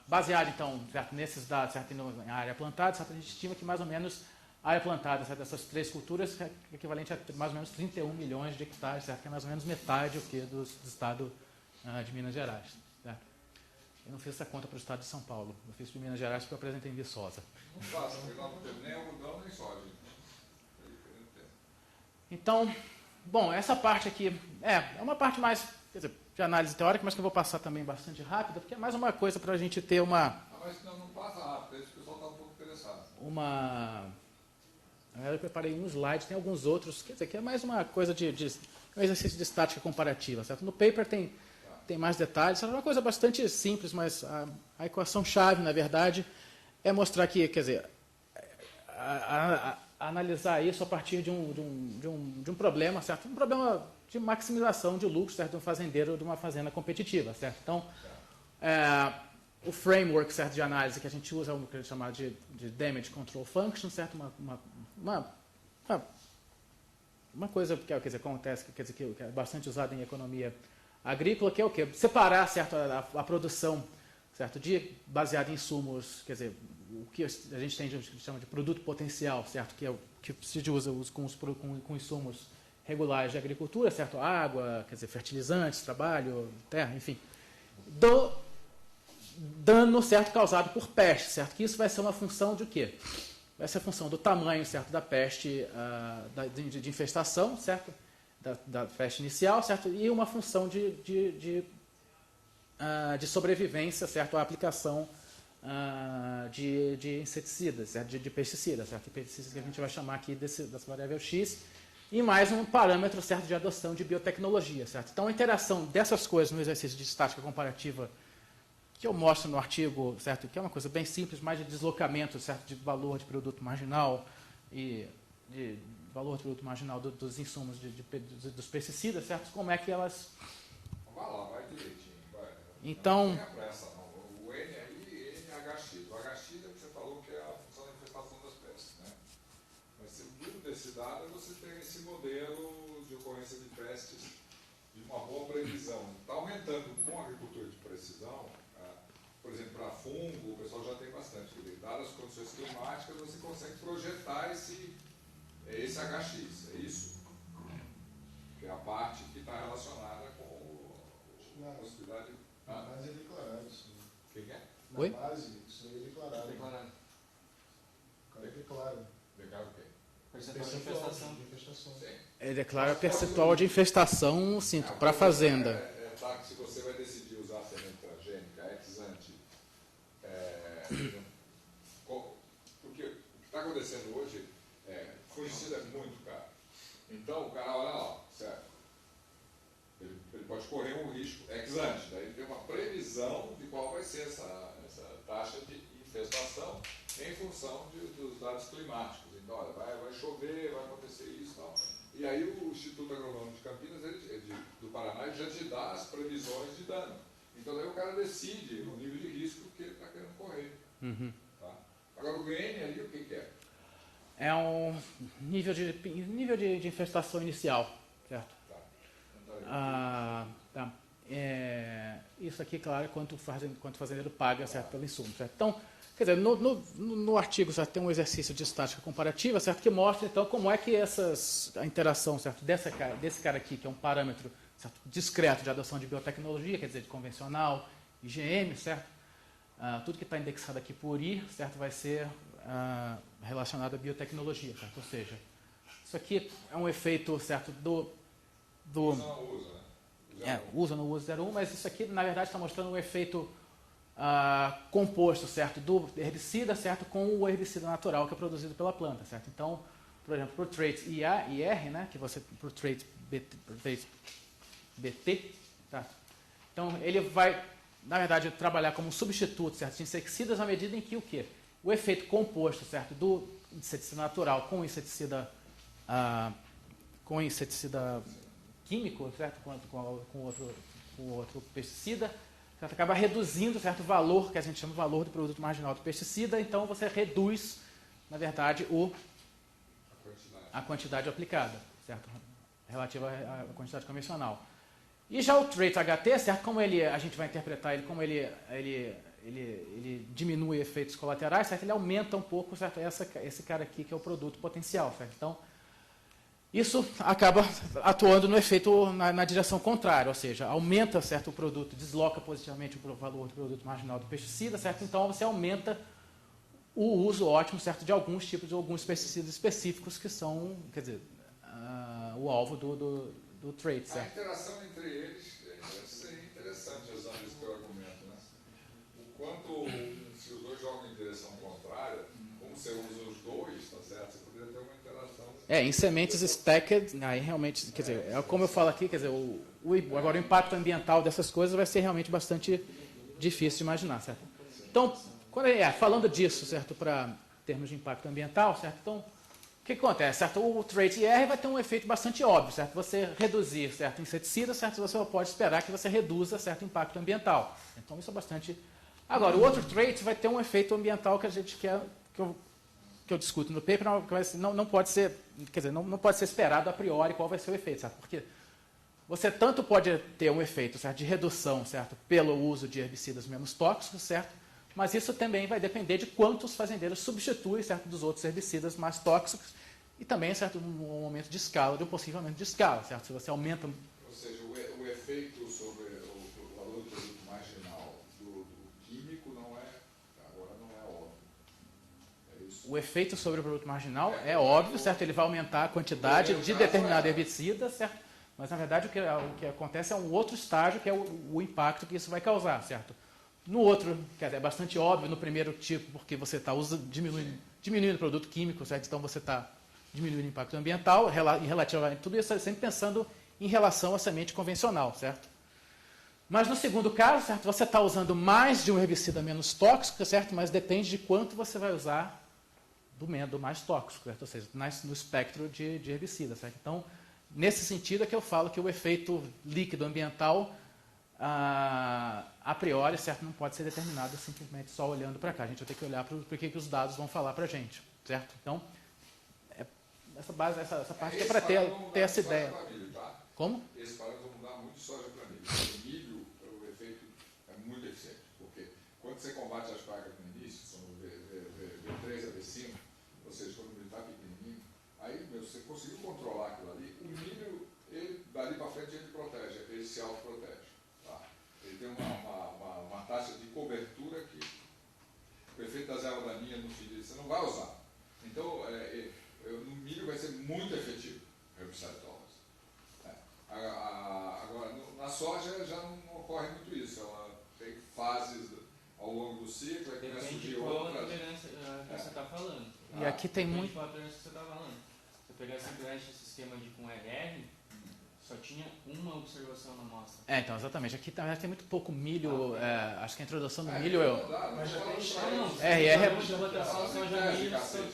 baseado, então, certo, nesses dados, certo, em área plantada, certo, a gente estima que mais ou menos a área plantada, certo, dessas três culturas é equivalente a mais ou menos 31 milhões de hectares, certo, que é mais ou menos metade do estado de Minas Gerais, certo? Eu não fiz essa conta para o estado de São Paulo, eu fiz para Minas Gerais porque eu apresentei em Viçosa. Não faço, porque nós não temos nem algodão nem soja. Então, bom, essa parte aqui é uma parte mais, quer dizer, de análise teórica, mas que eu vou passar também bastante rápida, porque é mais uma coisa para a gente ter Mas não passa rápido, esse pessoal está um pouco interessado. Eu preparei um slide, tem alguns outros, quer dizer, que é mais uma coisa um exercício de estática comparativa, certo? No paper tem mais detalhes, é uma coisa bastante simples, mas a equação-chave, na verdade, é mostrar que, quer dizer, analisar isso a partir de um problema, certo? Um problema de maximização de lucro, certo? De um fazendeiro de uma fazenda competitiva, certo? Então, o framework, certo, de análise que a gente usa é o que a gente chama de Damage Control Function, certo? Uma coisa que acontece, quer dizer, que é bastante usada em economia agrícola, que é o quê? Separar, certo, a produção, certo, baseada em insumos, quer dizer, o que a gente tem, a gente chama de produto potencial, certo, que é o que se usa com insumos regulares de agricultura, certo, água, quer dizer, fertilizantes, trabalho, terra, enfim, do dano, certo, causado por peste, certo, que isso vai ser uma função de quê? Vai ser a função do tamanho, certo, da peste, de infestação, certo, da peste inicial, certo, e uma função de sobrevivência, certo, à aplicação de inseticidas, certo? De pesticidas, certo? Pesticidas que a gente vai chamar aqui dessa variável X, e mais um parâmetro, certo, de adoção de biotecnologia, certo? Então, a interação dessas coisas no exercício de estática comparativa que eu mostro no artigo, certo, que é uma coisa bem simples, mais de deslocamento, certo, de valor de produto marginal e de valor de produto marginal dos insumos dos pesticidas, certo? Como é que elas... Vai lá, vai direitinho. Vai. Então... Não tenha pressa, não. O N aí, NHX. O HX é o que você falou que é a função da infestação das pestes, né? Mas segundo desse dado, você tem esse modelo de ocorrência de pestes de uma boa previsão. Está aumentando com a agricultura de precisão. Por exemplo, para fungo, o pessoal já tem bastante. Dadas as condições climáticas, você consegue projetar esse HX, é isso? Que é a parte que está relacionada com a possibilidade... Na base é declarado isso. O que é? Na Oi? base, isso aí é declarado. Declarado. O cara declara. Declara o quê? Percentual de infestação. Sim. Ele declara percentual de infestação, sim, para a fazenda. Tá, que se você vai decidir usar a semente transgênica ex ante, porque o que está acontecendo hoje fungicida é muito caro. Então o cara olha lá, certo? Ele pode correr um risco ex ante, daí ele tem uma previsão de qual vai ser essa taxa de infestação em função dos dados climáticos. Então, olha, vai chover, vai acontecer isso e tal. E aí o Instituto Agronômico de Campinas, do Paraná, já te dá as previsões de dano. Então aí o cara decide o nível de risco que ele está querendo correr. Uhum. Tá? Agora o N ali, o que é? É um nível de infestação inicial, certo? Tá. Então, Tá. Isso aqui, claro, quanto o fazendeiro paga, certo, pelo insumo, certo? Então, quer dizer, no artigo, certo, tem um exercício de estática comparativa, certo, que mostra, então, como é que a interação, certo, desse cara aqui, que é um parâmetro, certo, discreto de adoção de biotecnologia, quer dizer, de convencional, IgM, certo? Tudo que está indexado aqui por I, certo, vai ser relacionado à biotecnologia, certo? Ou seja, isso aqui é um efeito, certo, usa, né? usa no uso 01, mas isso aqui, na verdade, está mostrando um efeito composto, certo, do herbicida, certo, com o herbicida natural que é produzido pela planta, certo? Então, por exemplo, para o trait IA e R, né, que você para o trait BT, tá? Então ele vai, na verdade, trabalhar como um substituto, certo, de inseticidas à medida em que o quê? O efeito composto, certo, do inseticida natural com inseticida químico, certo, com outro pesticida, certo? Acaba reduzindo, certo, o valor, que a gente chama de valor do produto marginal do pesticida, então você reduz, na verdade, a quantidade aplicada, certo? Relativa à quantidade convencional. E já o trait HT, certo? Como a gente vai interpretar ele como ele diminui efeitos colaterais, certo? Ele aumenta um pouco, certo? Esse cara aqui que é o produto potencial, certo? Então, isso acaba atuando no efeito na direção contrária, ou seja, aumenta, certo, o produto, desloca positivamente o valor do produto marginal do pesticida, certo? Então você aumenta o uso ótimo, certo, de alguns tipos de alguns pesticidas específicos que são, quer dizer, o alvo do trait, A certo? interação entre eles deve ser interessante usando esse teu argumento, né? O quanto, se os dois jogam em direção contrária, como você usa os dois, tá certo? Você poderia ter uma interação. Em sementes stacked, aí realmente, quer dizer, como eu falo aqui, quer dizer, agora o impacto ambiental dessas coisas vai ser realmente bastante difícil de imaginar, certo? Então, falando disso, certo, para termos de impacto ambiental, certo? Então, o que acontece, certo? O trait IR vai ter um efeito bastante óbvio, certo? Você reduzir, certo, inseticida, certo? Você pode esperar que você reduza certo impacto ambiental. Então, isso é bastante. Agora, o outro trait vai ter um efeito ambiental que a gente quer, que eu discuto no paper, não pode ser, quer dizer, não pode ser esperado a priori qual vai ser o efeito, certo? Porque você tanto pode ter um efeito, certo, de redução, certo, pelo uso de herbicidas menos tóxicos, certo? Mas isso também vai depender de quantos fazendeiros substituem, certo, dos outros herbicidas mais tóxicos e também, certo, um aumento de escala, de um possível aumento de escala, certo? Se você aumenta... Ou seja, o efeito sobre o valor do produto marginal do químico agora não é óbvio. É isso? O efeito sobre o produto marginal é óbvio, certo? Ele vai aumentar a quantidade de determinado herbicida, certo? Mas, na verdade, o que acontece é um outro estágio, que é o impacto que isso vai causar, certo? No outro, quer dizer, é bastante óbvio no primeiro tipo, porque você está diminuindo o produto químico, certo? Então você está diminuindo o impacto ambiental, e relativamente tudo isso sempre pensando em relação à semente convencional, certo? Mas no segundo caso, certo? Você está usando mais de um herbicida menos tóxico, certo? Mas depende de quanto você vai usar do mais tóxico, certo? Ou seja, no espectro de herbicida, certo? Então, nesse sentido é que eu falo que o efeito líquido ambiental a priori, certo, não pode ser determinado simplesmente só olhando para cá. A gente vai ter que olhar para o que os dados vão falar para a gente, certo? Então, essa parte é para ter essa ideia. Milho, tá? Como? Esse parâmetro vai mudar muito soja para milho. O milho, o efeito é muito eficiente, porque quando você combate as pragas no início, são V3 a V5, ou seja, quando o milho está pequenininho, aí você conseguiu controlar aquilo ali. O milho, dali para frente, ele protege, ele se autoprotege. Ele tem uma taxa de cobertura que o efeito das ervas daninhas no fim você não vai usar. Então, no milho vai ser muito efetivo o herbicide tolerance. Agora, na soja já não ocorre muito isso. Ela tem fases ao longo do ciclo, aí começa a Depende de surgir qual outras. tolerância que você está falando. E aqui tem Depende muito... de qual tolerância que você está falando. Se você pegar simplesmente esse esquema de com RR, só tinha uma observação na amostra. Então, exatamente. Aqui tem muito pouco milho. Acho que a introdução do milho é... Mas já tem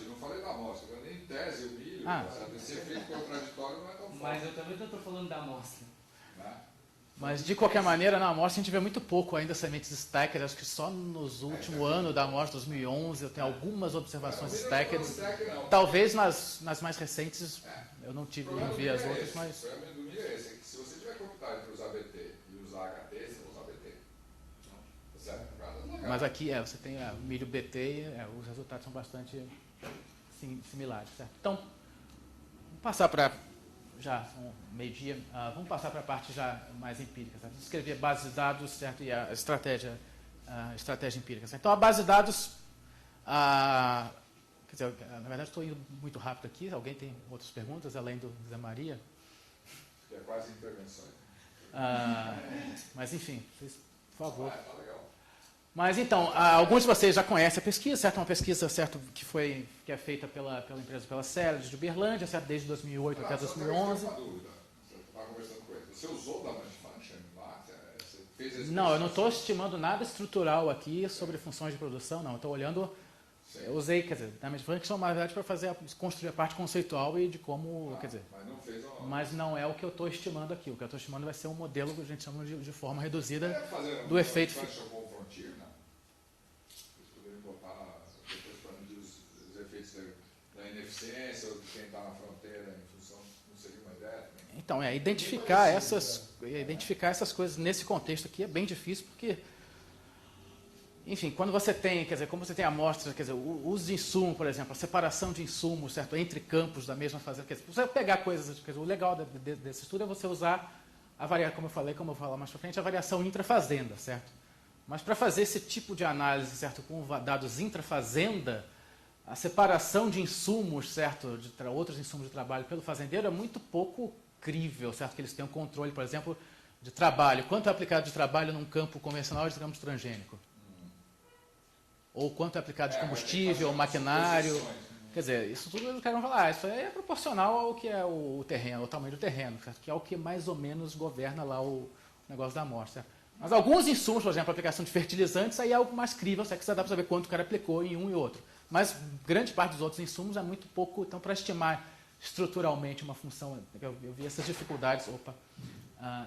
Não falei da amostra, nem em tese o milho, esse efeito contraditório não é tão forte. Mas eu também estou falando da amostra. Mas, de qualquer maneira, na amostra a gente vê muito pouco ainda sementes stacked. Acho que só nos últimos anos da amostra, 2011, eu tenho algumas observações stacked. Talvez nas mais recentes eu não vi as outras, mas... O problema do milho é esse, que se você tiver computado entre usar BT e usar HT, você vai usar BT. Certo? Mas aqui você tem milho BT e os resultados são bastante similares, certo? Então, vamos passar para... já meio-dia, vamos passar para a parte já mais empírica, certo? Descrever bases de dados, certo? E a estratégia empírica, certo? Então, a base de dados, quer dizer, na verdade estou indo muito rápido aqui, alguém tem outras perguntas, além do Zé Maria? Que é quase intervenção. Mas, enfim, vocês, por favor. Tá legal. Mas então, alguns de vocês já conhecem a pesquisa, certo? Uma pesquisa, certo, que é feita pela empresa, pela Ceres de Uberlândia, certo? Desde 2008 até 2011. Uma dúvida. Você estava conversando com ele. Você usou da Multifunction lá? Você fez esse Não, eu não estou estimando nada estrutural aqui sobre funções de produção, não. Eu estou olhando, eu usei, quer dizer, da Multifunction, na verdade, para construir a parte conceitual e de como, quer dizer... Mas não fez uma... Mas não é o que eu estou estimando aqui. O que eu estou estimando vai ser um modelo que a gente chama de forma reduzida fazer do efeito... Multifunction com Frontier, não? Vocês poderiam botar depois para medir os efeitos da ineficiência ou de quem está na fronteira em função... Não seria uma ideia também? Então, identificar essas coisas nesse contexto aqui é bem difícil, porque, enfim, quando você tem, quer dizer, como você tem amostras, quer dizer, o uso de insumo, por exemplo, a separação de insumos, certo, entre campos da mesma fazenda, quer dizer, você pegar coisas, quer dizer, o legal desse estudo é você usar a variação, como eu vou falar mais para frente, a variação intrafazenda, certo? Mas para fazer esse tipo de análise, certo, com dados intrafazenda, a separação de insumos, certo, de outros insumos de trabalho pelo fazendeiro é muito pouco crível, certo, que eles tenham controle, por exemplo, de trabalho. Quanto é aplicado de trabalho num campo convencional de campo transgênico? Ou quanto é aplicado de combustível, maquinário. Quer dizer, isso tudo eles querem falar, isso aí é proporcional ao que é o terreno, ao tamanho do terreno, certo? Que é o que mais ou menos governa lá o negócio da amostra. Mas alguns insumos, por exemplo, a aplicação de fertilizantes, aí é algo mais crível, certo? Que dá para saber quanto o cara aplicou em um e outro. Mas grande parte dos outros insumos é muito pouco, então para estimar estruturalmente uma função, eu vi essas dificuldades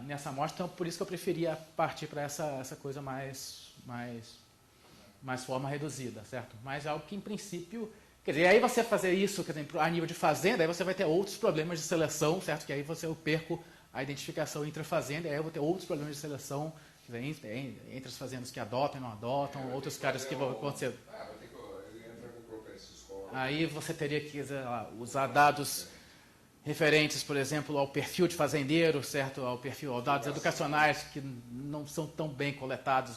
nessa amostra, então por isso que eu preferia partir para essa coisa mais forma reduzida, certo? Mas é algo que, em princípio, quer dizer, aí você fazer isso, quer dizer, a nível de fazenda, aí você vai ter outros problemas de seleção, certo? Que aí eu perco a identificação intrafazenda, aí eu vou ter outros problemas de seleção, quer dizer, entre as fazendas que adotam e não adotam, outros caras que vão acontecer. Aí você teria que usar dados referentes, por exemplo, ao perfil de fazendeiro, certo? Aos dados educacionais que não são tão bem coletados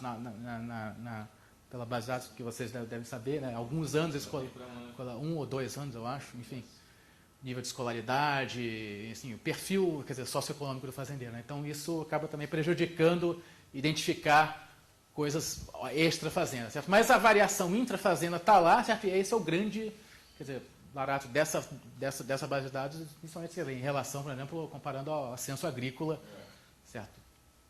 pela base de dados que vocês devem saber, né? Alguns anos, 1 ou 2 anos, eu acho, enfim, nível de escolaridade, assim, o perfil, quer dizer, socioeconômico do fazendeiro, né? Então isso acaba também prejudicando identificar coisas extra fazenda, certo? Mas a variação intrafazenda está lá, certo? E esse é o grande, quer dizer, barato dessa base de dados, principalmente em relação, por exemplo, comparando ao censo agrícola, certo?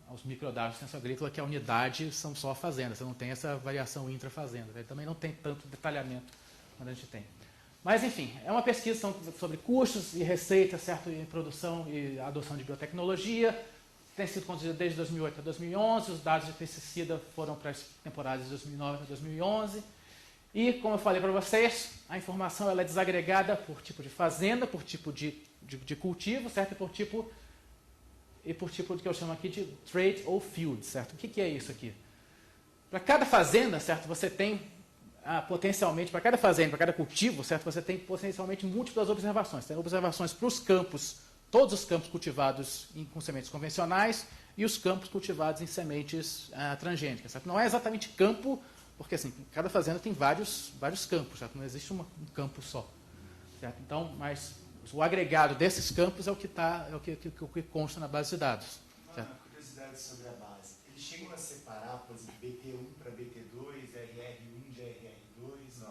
Aos microdados do censo agrícola, que a unidade são só fazendas, você não tem essa variação intrafazenda, né? Também não tem tanto detalhamento quando a gente tem. Mas, enfim, é uma pesquisa sobre custos e receitas, certo? Em produção e adoção de biotecnologia. Tem sido conduzida desde 2008 a 2011. Os dados de pesticida foram para as temporadas de 2009 a 2011. E, como eu falei para vocês, a informação ela é desagregada por tipo de fazenda, por tipo de cultivo, certo? E por tipo que eu chamo aqui de trait ou field, certo? O que é isso aqui? Para cada fazenda, certo? Você tem potencialmente, para cada fazenda, para cada cultivo, certo? Você tem potencialmente múltiplas observações. Tem observações para os campos, todos os campos cultivados com sementes convencionais e os campos cultivados em sementes transgênicas, certo? Não é exatamente campo, porque assim, cada fazenda tem vários campos, certo? Não existe um campo só, certo? Então, mas o agregado desses campos é o que consta na base de dados. Uma curiosidade sobre a base. Eles chegam a separar, por exemplo, BT1 para BT2, RR1 de RR2?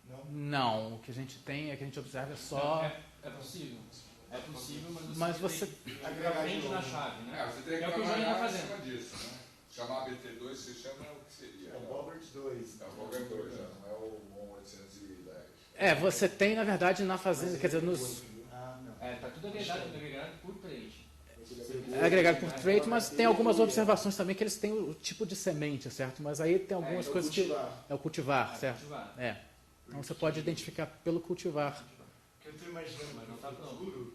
Não? Não, o que a gente tem, que a gente observa é só... É possível. É possível, mas você aprende na chave, né? Você tem que é o que o Juninho está fazendo. cima disso, né? Chamar BT2, você chama o que seria? É o Bobert 2. É o Bobert 2, não é o 1810. Você tem, na verdade, na fazenda, quer dizer, nos... Está tudo agregado por trait. É agregado por trait, mas tem algumas observações também que eles têm o tipo de semente, certo? Mas aí tem algumas coisas que... É o cultivar, certo? Então você pode identificar pelo cultivar. O que eu estou imaginando, mas não está futuro,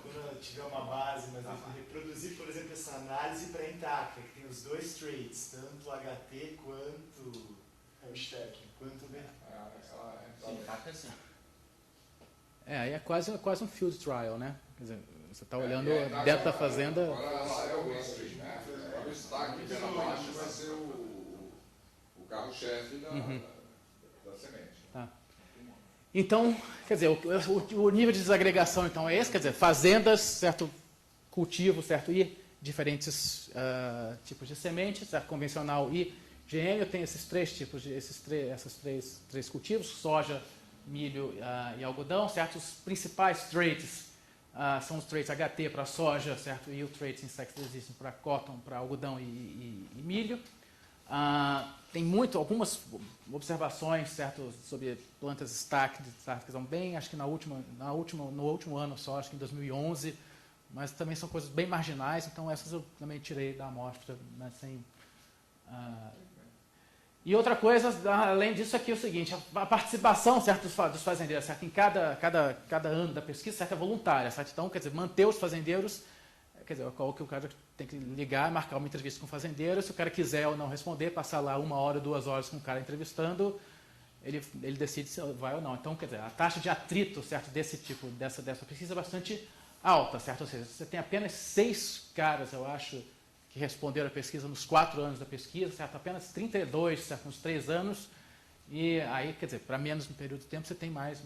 quando tiver uma base, mas reproduzir, por exemplo, essa análise para intacta, que tem os dois traits, tanto HT quanto hashtag, quanto B. Sim, intacta sim. Aí é quase um field trial, né? Quer dizer, você está olhando dentro da fazenda... Agora é o mainstream, né? O destaque pela baixa vai ser o carro-chefe da semente. Tá. Então, quer dizer, o nível de desagregação então é esse, quer dizer, fazendas, certo, cultivo, certo, e diferentes tipos de sementes, certo, convencional e GM tem esses três tipos, esses três cultivos, soja, milho e algodão, certo? Os principais traits são os traits HT para soja, certo? E os traits insect resistant para cotton, para algodão e milho. Tem algumas observações, certo, sobre plantas stacked, que são bem, acho que no último ano só, acho que em 2011, mas também são coisas bem marginais, então essas eu também tirei da amostra, mas sem... E outra coisa, além disso, aqui é o seguinte, a participação, certo, dos fazendeiros, certo, em cada ano da pesquisa, certo, é voluntária, certo? Então, quer dizer, manter os fazendeiros, quer dizer, o que o cara tem que ligar, marcar uma entrevista com o fazendeiro, se o cara quiser ou não responder, passar lá 1 hora, 2 horas com o cara entrevistando, ele decide se vai ou não. Então, quer dizer, a taxa de atrito, certo, desse tipo, dessa pesquisa é bastante alta, certo? Ou seja, você tem apenas 6 caras, eu acho, que responderam a pesquisa nos 4 anos da pesquisa, certo? Apenas 32, certo? Nos 3 anos, e aí, quer dizer, para menos no período de tempo, você tem mais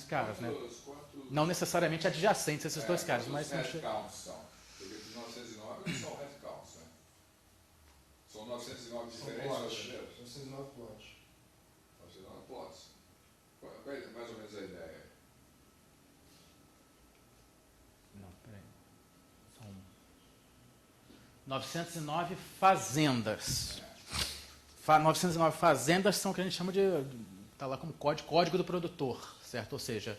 caras, né? Não necessariamente adjacentes a esses 2 caras, mas... Porque de 1909 são headcounts, né? São 909 diferentes fazendeiros? 909 plots. 909 plots. Qual é mais ou menos a ideia? Não, peraí. São 909 fazendas. 909 fazendas são o que a gente chama de... Está lá como código do produtor, certo? Ou seja...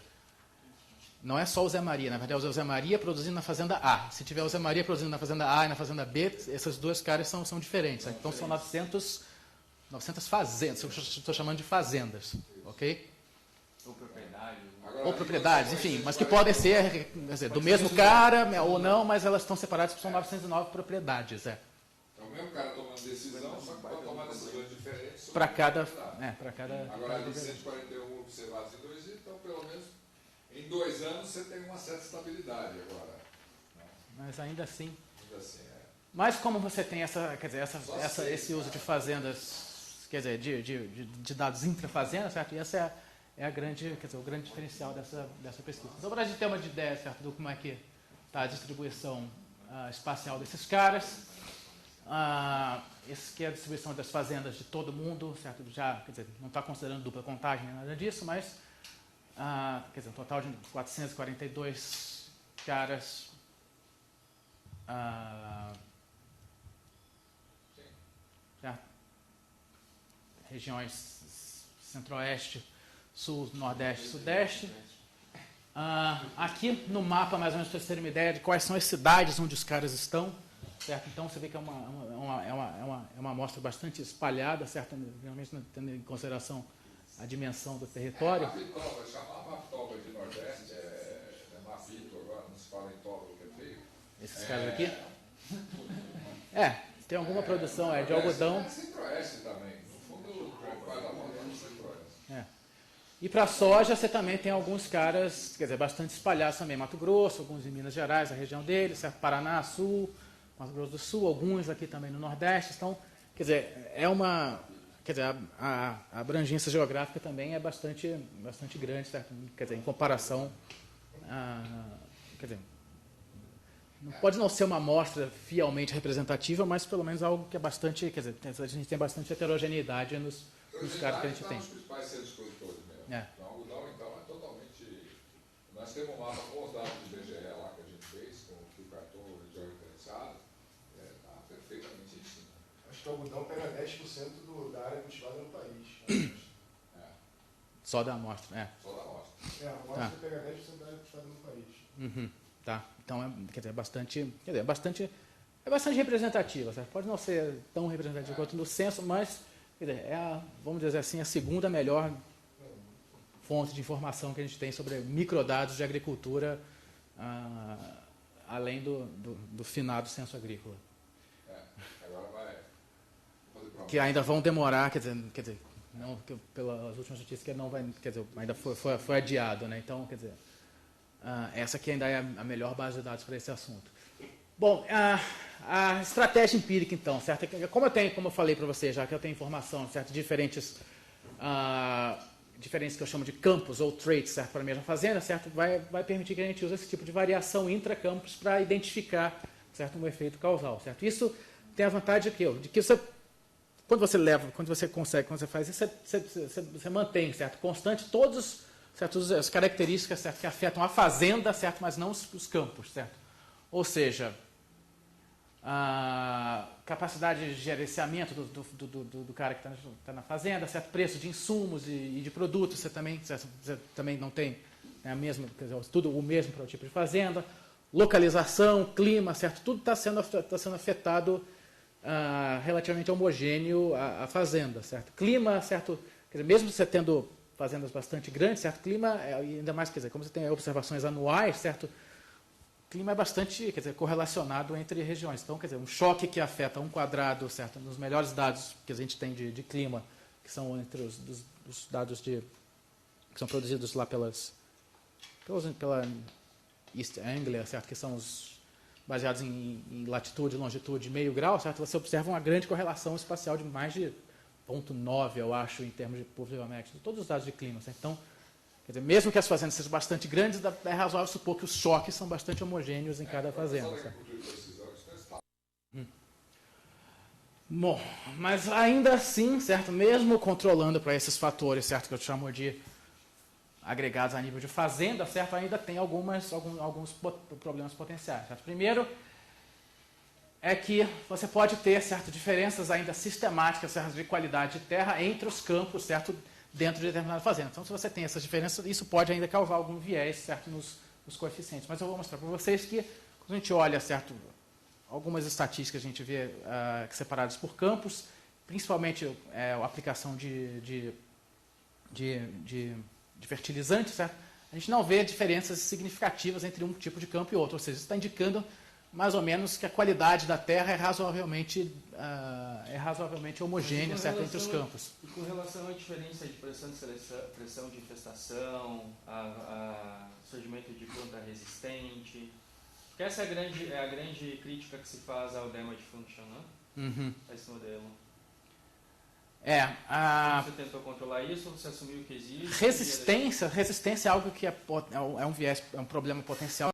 Não é só o Zé Maria, na verdade é o Zé Maria produzindo na fazenda A. Se tiver o Zé Maria produzindo na fazenda A e na fazenda B, essas 2 caras são diferentes. Né? Então são 900 fazendas, eu estou chamando de fazendas, ok? Ou propriedade. Ou propriedades, enfim, mas que podem ser, quer dizer, do mesmo cara ou não, mas elas estão separadas porque são 909 propriedades. É o mesmo cara tomando decisão, só que pode tomar decisões diferentes. Para cada... Agora, ali 141 observados em 2, então pelo menos... Em 2 anos você tem uma certa estabilidade agora. Né? Mas ainda assim. É. Mas como você tem esse uso de fazendas, quer dizer, de dados intrafazenda, certo? E essa é a grande, quer dizer, o grande diferencial dessa pesquisa. Então, para a gente ter uma ideia, certo, do como é que está a distribuição espacial desses caras, esse que é a distribuição das fazendas de todo mundo, certo? Já, quer dizer, não está considerando dupla contagem nem nada disso, mas quer dizer, um total de 442 caras regiões centro-oeste, sul, nordeste, sudeste. Aqui no mapa, mais ou menos, para vocês terem uma ideia de quais são as cidades onde os caras estão, certo? Então você vê que é uma amostra bastante espalhada, certo? Realmente tendo em consideração a dimensão do território. Mapitoba, chamar Mapitoba de Nordeste é Mapito agora, não se fala em Toba, que é feio. Esses caras aqui? Tem alguma produção de algodão. É Centro-Oeste também, no fundo, quase a mão do Centro-Oeste. E para soja você também tem alguns caras, quer dizer, bastante espalhados também. Mato Grosso, alguns em Minas Gerais, a região deles, certo? Paraná, Sul, Mato Grosso do Sul, alguns aqui também no Nordeste. Então, quer dizer, quer dizer, a abrangência geográfica também é bastante grande, certo? Quer dizer, em comparação, quer dizer, pode não ser uma amostra fielmente representativa, mas pelo menos algo que é bastante, quer dizer, a gente tem bastante heterogeneidade nos caras que a gente tem. Os principais centros produtores mesmo. Então, o algodão, então, é totalmente... Nós temos um mapa com os dados do IBGE lá que a gente fez, com o cartão de georreferenciado, está perfeitamente em cima. Acho que o algodão pega 10% da área cultivada no país. Só da amostra, Só da amostra. A amostra pega 10% da área cultivada no país. Uhum, tá. Então, quer dizer, é bastante representativa, certo? Pode não ser tão representativa quanto no censo, mas, quer dizer, vamos dizer assim, a segunda melhor fonte de informação que a gente tem sobre microdados de agricultura, além do finado censo agrícola. Agora vai fazer prova. Que ainda vão demorar, quer dizer, não, pelas últimas notícias que não vai, quer dizer, ainda foi adiado, né? Então, quer dizer, essa aqui ainda é a melhor base de dados para esse assunto. Bom, a estratégia empírica, então, certo? Como eu falei para você já, que eu tenho informação, certo? Diferentes que eu chamo de campos ou traits, certo? Para a mesma fazenda, certo? Vai permitir que a gente use esse tipo de variação intracampos para identificar, certo? Um efeito causal, certo? Isso tem a vantagem de que você quando você consegue, quando você faz isso, você mantém, certo, constante todos as características, certo, que afetam a fazenda, certo, mas não os campos, certo? Ou seja, a capacidade de gerenciamento do cara que está na fazenda, certo, preço de insumos e de produtos, você também não tem, né, a mesma, quer dizer, tudo o mesmo para o tipo de fazenda, localização, clima, certo, tudo está sendo afetado relativamente homogêneo à fazenda, certo? Clima, certo, quer dizer, mesmo você tendo fazendas bastante grandes, certo? Clima, ainda mais, quer dizer, como você tem observações anuais, certo? O clima é bastante, quer dizer, correlacionado entre regiões. Então, quer dizer, um choque que afeta 1 quadrado, certo? Nos melhores dados que a gente tem de clima, que são entre os dados que são produzidos lá pela East Anglia, certo? Que são os baseados em latitude, longitude, meio grau, certo? Você observa uma grande correlação espacial de mais de 0,9, eu acho, em termos de pluviométrio, todos os dados de clima, certo? Então, quer dizer, mesmo que as fazendas sejam bastante grandes, é razoável supor que os choques são bastante homogêneos em cada fazenda. Certo? Bom, mas ainda assim, certo, mesmo controlando para esses fatores, certo, que eu chamo de agregados a nível de fazenda, certo, ainda tem alguns problemas potenciais. Certo? Primeiro é que você pode ter, certo, diferenças ainda sistemáticas, certo, de qualidade de terra entre os campos, certo, dentro de determinada fazenda. Então, se você tem essas diferenças, isso pode ainda causar algum viés, certo, nos coeficientes. Mas eu vou mostrar para vocês que, quando a gente olha, certo, algumas estatísticas a gente vê separadas por campos, principalmente a aplicação de fertilizantes, certo? A gente não vê diferenças significativas entre um tipo de campo e outro, ou seja, isso está indicando mais ou menos que a qualidade da terra é razoavelmente homogênea, certo, entre os campos. E com relação à diferença de pressão de seleção, pressão de infestação, a surgimento de planta resistente, porque essa é a grande crítica que se faz ao damage function, né? A esse modelo. Você tentou controlar isso, você assumiu que existe? Resistência é algo que é um viés, é um problema potencial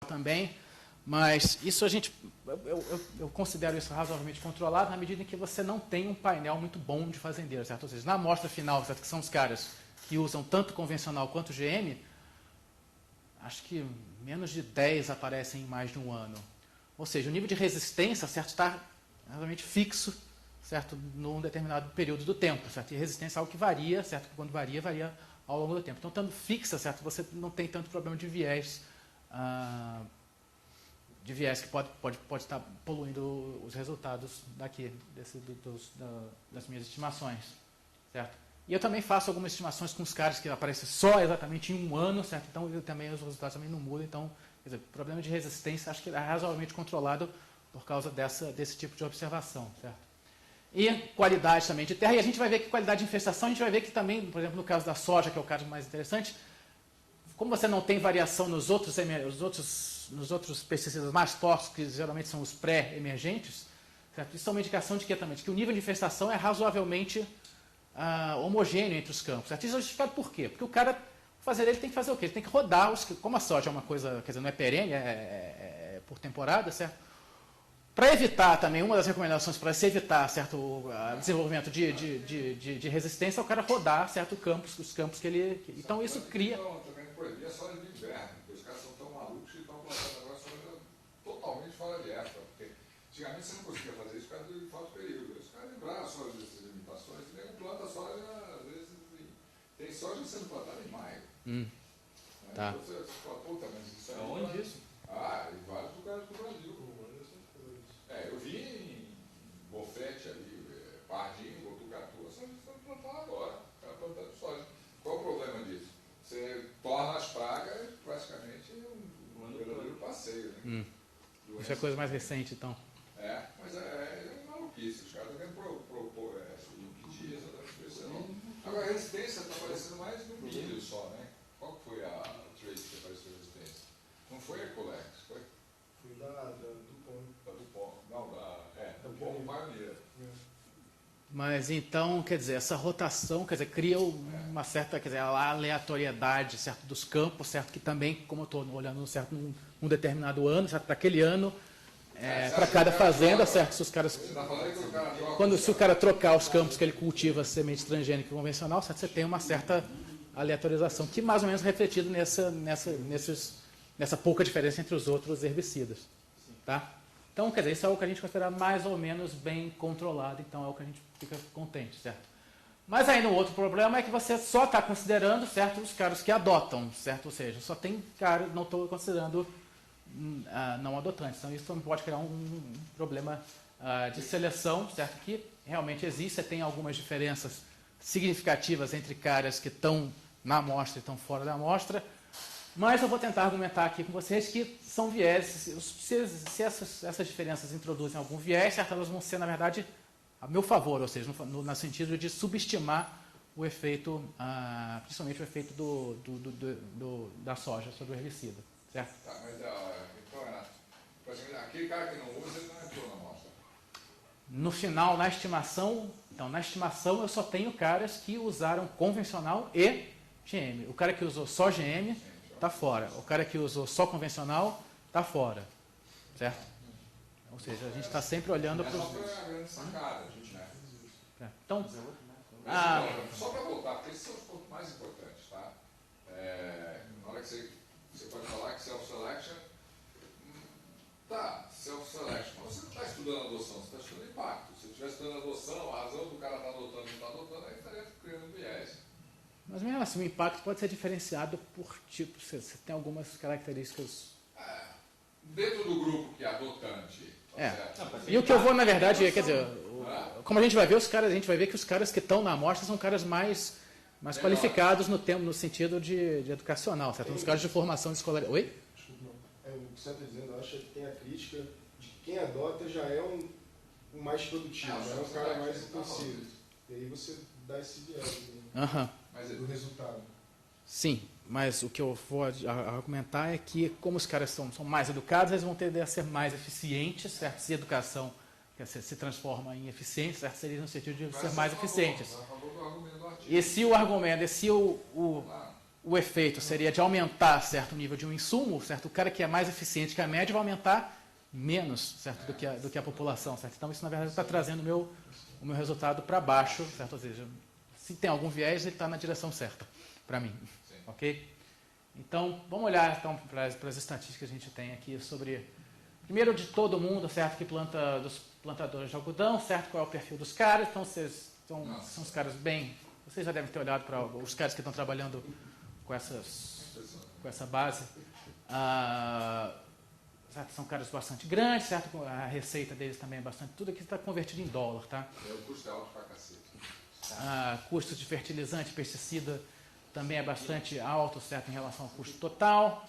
também, mas isso eu considero isso razoavelmente controlado na medida em que você não tem um painel muito bom de fazendeiros, certo? Ou seja, na amostra final, certo, que são os caras que usam tanto convencional quanto GM, acho que menos de 10 aparecem em mais de um ano. Ou seja, o nível de resistência, certo, está realmente fixo, certo, num determinado período do tempo, certo? E resistência é algo que varia, certo? Quando varia ao longo do tempo. Então, estando fixa, certo, você não tem tanto problema de viés que pode estar poluindo os resultados daqui, das minhas estimações, certo? E eu também faço algumas estimações com os caras que aparecem só exatamente em um ano, certo? Então, também os resultados também não mudam. Então, quer dizer, o problema de resistência acho que é razoavelmente controlado por causa desse tipo de observação, certo? E qualidade também de terra. E a gente vai ver que qualidade de infestação, a gente vai ver que também, por exemplo, no caso da soja, que é o caso mais interessante, como você não tem variação nos outros pesticidas mais tóxicos, que geralmente são os pré-emergentes, certo? Isso é uma indicação de que também, de que o nível de infestação é razoavelmente homogêneo entre os campos. Certo? Isso é justificado por quê? Porque o cara, ele tem que fazer o quê? Ele tem que rodar, como a soja é uma coisa, quer dizer, não é perene, é por temporada, certo? Para evitar também, uma das recomendações para se evitar certo, desenvolvimento de resistência é o cara rodar certo, os campos que ele... Então isso cria... Também proibir a soja de inverno, porque os caras são tão malucos que estão plantando agora soja totalmente fora de época. Porque antigamente você não conseguia fazer isso por causa de falta de período. Os caras lembraram a soja dessas limitações e nem planta soja, às vezes, tem soja sendo plantada em maio. Tá. Então você fala, puta, mas isso aí... Onde isso? Em vários lugares do Brasil. Eu vi em Bofete ali, Pardinho, Botucatu, a soja está plantada agora, está plantando soja. Qual o problema disso? Você torna as pragas praticamente um verdadeiro passeio, né? Isso é coisa mais recente, então. Mas é maluquice, os caras estão querendo impedir essa transmissão. Agora a resistência está aparecendo mais no milho só, né? Qual que foi a trace que apareceu a resistência? Não foi a Colex, foi? Foi da Dupont. Da Dupont, não, Dupont Pioneer. Mas então, quer dizer, essa rotação, quer dizer, cria uma certa, quer dizer, a aleatoriedade, certo, dos campos, certo, que também, como eu estou olhando, certo, num determinado ano, certo, para aquele ano, para cada fazenda, certo? Se os caras, Você está falando que o cara troca. se o cara trocar os campos que ele cultiva semente transgênica e convencional, certo? Você tem uma certa aleatorização, que mais ou menos é refletido nessa pouca diferença entre os outros herbicidas. Tá? Então, quer dizer, isso é algo que a gente considera mais ou menos bem controlado, então é o que a gente fica contente, certo? Mas ainda um outro problema é que você só está considerando, certo, os caras que adotam, certo? Ou seja, só tem cara, não estou considerando não adotantes. Então, isso pode criar um problema de seleção, certo? Que realmente existe, você tem algumas diferenças significativas entre caras que estão na amostra e estão fora da amostra, mas eu vou tentar argumentar aqui com vocês que são vieses. Se essas diferenças introduzem algum viés, certo? Elas vão ser, na verdade, a meu favor, ou seja, no sentido de subestimar o efeito, principalmente o efeito da soja sobre o herbicida, certo? Tá, mas então, Renato, aquele cara que não usa, ele não entrou na amostra. No final, na estimação eu só tenho caras que usaram convencional e GM. O cara que usou só GM está fora. O cara que usou só convencional está fora, certo? Ou seja, a gente está sempre olhando para Essa os... foi a grande sacada, gente, né? Então, Só para voltar, porque esses são os pontos mais importantes, tá? Na hora que você pode falar que self-selection, self-selection, mas você não está estudando adoção, você está estudando impacto. Se você estiver estudando adoção, a razão do cara estar adotando ou não está adotando, aí estaria criando um viés. mas mesmo assim, o impacto pode ser diferenciado por tipo, você tem algumas características... Dentro do grupo que é adotante, certo? E o que eu vou, na verdade, quer dizer, como a gente vai ver, a gente vai ver que os caras que estão na amostra são caras mais qualificados no sentido de educacional, certo? Nos casos de formação de escolar. Oi? Desculpa, não. O que você está dizendo, eu acho que tem a crítica de que quem adota já é um mais produtivo, já é um cara mais intensivo. E aí você dá esse viés do resultado. Sim, mas o que eu vou argumentar é que, como os caras são mais educados, eles vão tender a ser mais eficientes, certo? Se a educação se transforma em eficiência, certo? Seria no sentido de ser mais eficientes. E se o argumento, o efeito seria de aumentar certo nível de um insumo, certo? O cara que é mais eficiente que a média vai aumentar menos, certo, do que a população, certo? Então isso na verdade está trazendo o meu resultado para baixo, certo? Ou seja, se tem algum viés, ele está na direção certa para mim, ok? Então vamos olhar então para as estatísticas que a gente tem aqui sobre, primeiro de todo mundo, certo, que planta dos plantadores de algodão, certo? Qual é o perfil dos caras? Então são os caras bem. Vocês já devem ter olhado para os caras que estão trabalhando com essa base. Certo? São caras bastante grandes, certo? A receita deles também é bastante. Tudo aqui está convertido em dólar, tá? O custo é alto pra cacete. Custo de fertilizante, pesticida também é bastante alto, certo? Em relação ao custo total.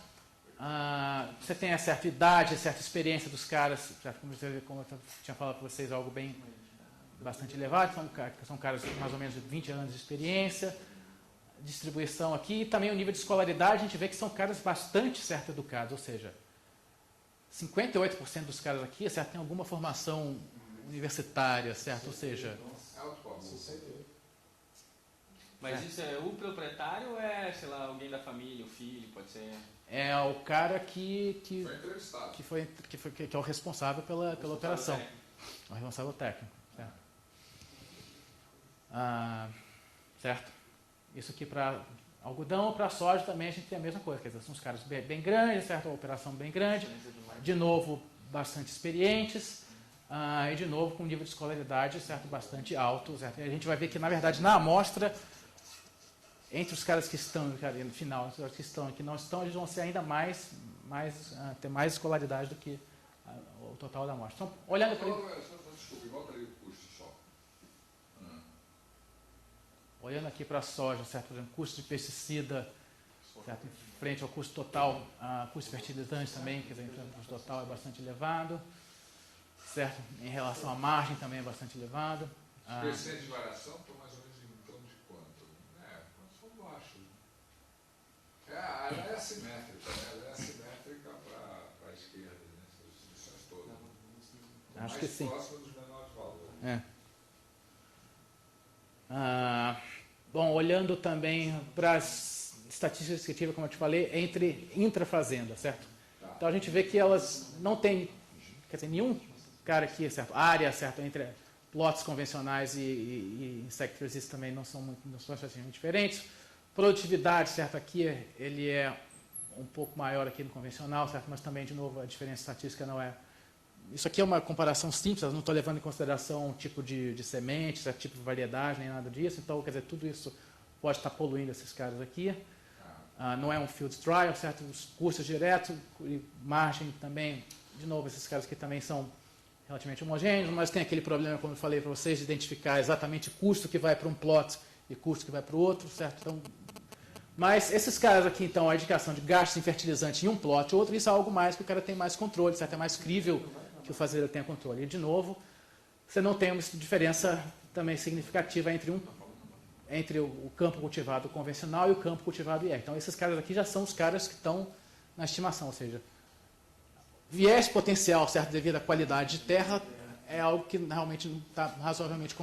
Você tem a certa idade, a certa experiência dos caras, certo? Como eu tinha falado para vocês, algo bastante elevado. São caras com mais ou menos de 20 anos de experiência. Distribuição aqui. E também o nível de escolaridade, a gente vê que são caras bastante certo educados, ou seja, 58% dos caras aqui, certo, tem alguma formação universitária, certo? Ou seja... Mas isso é o proprietário ou é, sei lá, alguém da família, o filho, pode ser... É o cara que Foi entrevistado. é o responsável pela operação. O responsável técnico. Certo? Isso aqui para algodão, para soja também a gente tem a mesma coisa. Quer dizer, são os caras bem grandes, certo? Uma operação bem grande. De novo, bastante experientes. E de novo, com um nível de escolaridade, certo? Bastante alto. Certo? E a gente vai ver que, na verdade, na amostra... Entre os caras que estão, no final, os caras que estão e que não estão, eles vão ser ainda ter mais escolaridade do que o total da amostra. Então, olhando para Desculpa, volta ali o custo só. olhando aqui para a soja, certo? Por exemplo, custo de pesticida, certo? Em frente ao custo total, custo de fertilizante também, quer dizer, o custo total é bastante elevado, certo? Em relação à margem também é bastante elevado. Percentual de variação, estou mais ou menos em torno de quanto? Só baixo. Ela é assimétrica, né? Ela é assimétrica para a esquerda, né? Essas distribuições todas. Acho que sim. Mais próxima dos menores valores. Bom, olhando também para as estatísticas que eu tive, como eu te falei, entre intrafazenda, certo? Então a gente vê que elas não têm quer dizer, nenhum cara aqui, certo? Área, certo? Entre plots convencionais e insect resist também não são extremamente diferentes. Produtividade, certo? Aqui ele é um pouco maior aqui no convencional, certo? Mas também, de novo, a diferença estatística não é... Isso aqui é uma comparação simples, eu não estou levando em consideração o tipo de semente, certo? Tipo de variedade, nem nada disso. Então, quer dizer, tudo isso pode estar poluindo esses caras aqui. Não é um field trial, certo? Os custos diretos e margem também, de novo, esses caras aqui também são relativamente homogêneos, mas tem aquele problema, como eu falei para vocês, de identificar exatamente o custo que vai para um plot e custo que vai para o outro, certo? Então, mas esses caras aqui, então, a indicação de gastos em fertilizante em um plot, outro, isso é algo mais que o cara tem mais controle, certo? É mais crível que o fazendeiro tenha controle. E, de novo, você não tem uma diferença também significativa entre o campo cultivado convencional e o campo cultivado IR. Então, esses caras aqui já são os caras que estão na estimação, ou seja, viés potencial, certo, devido à qualidade de terra, é algo que realmente está razoavelmente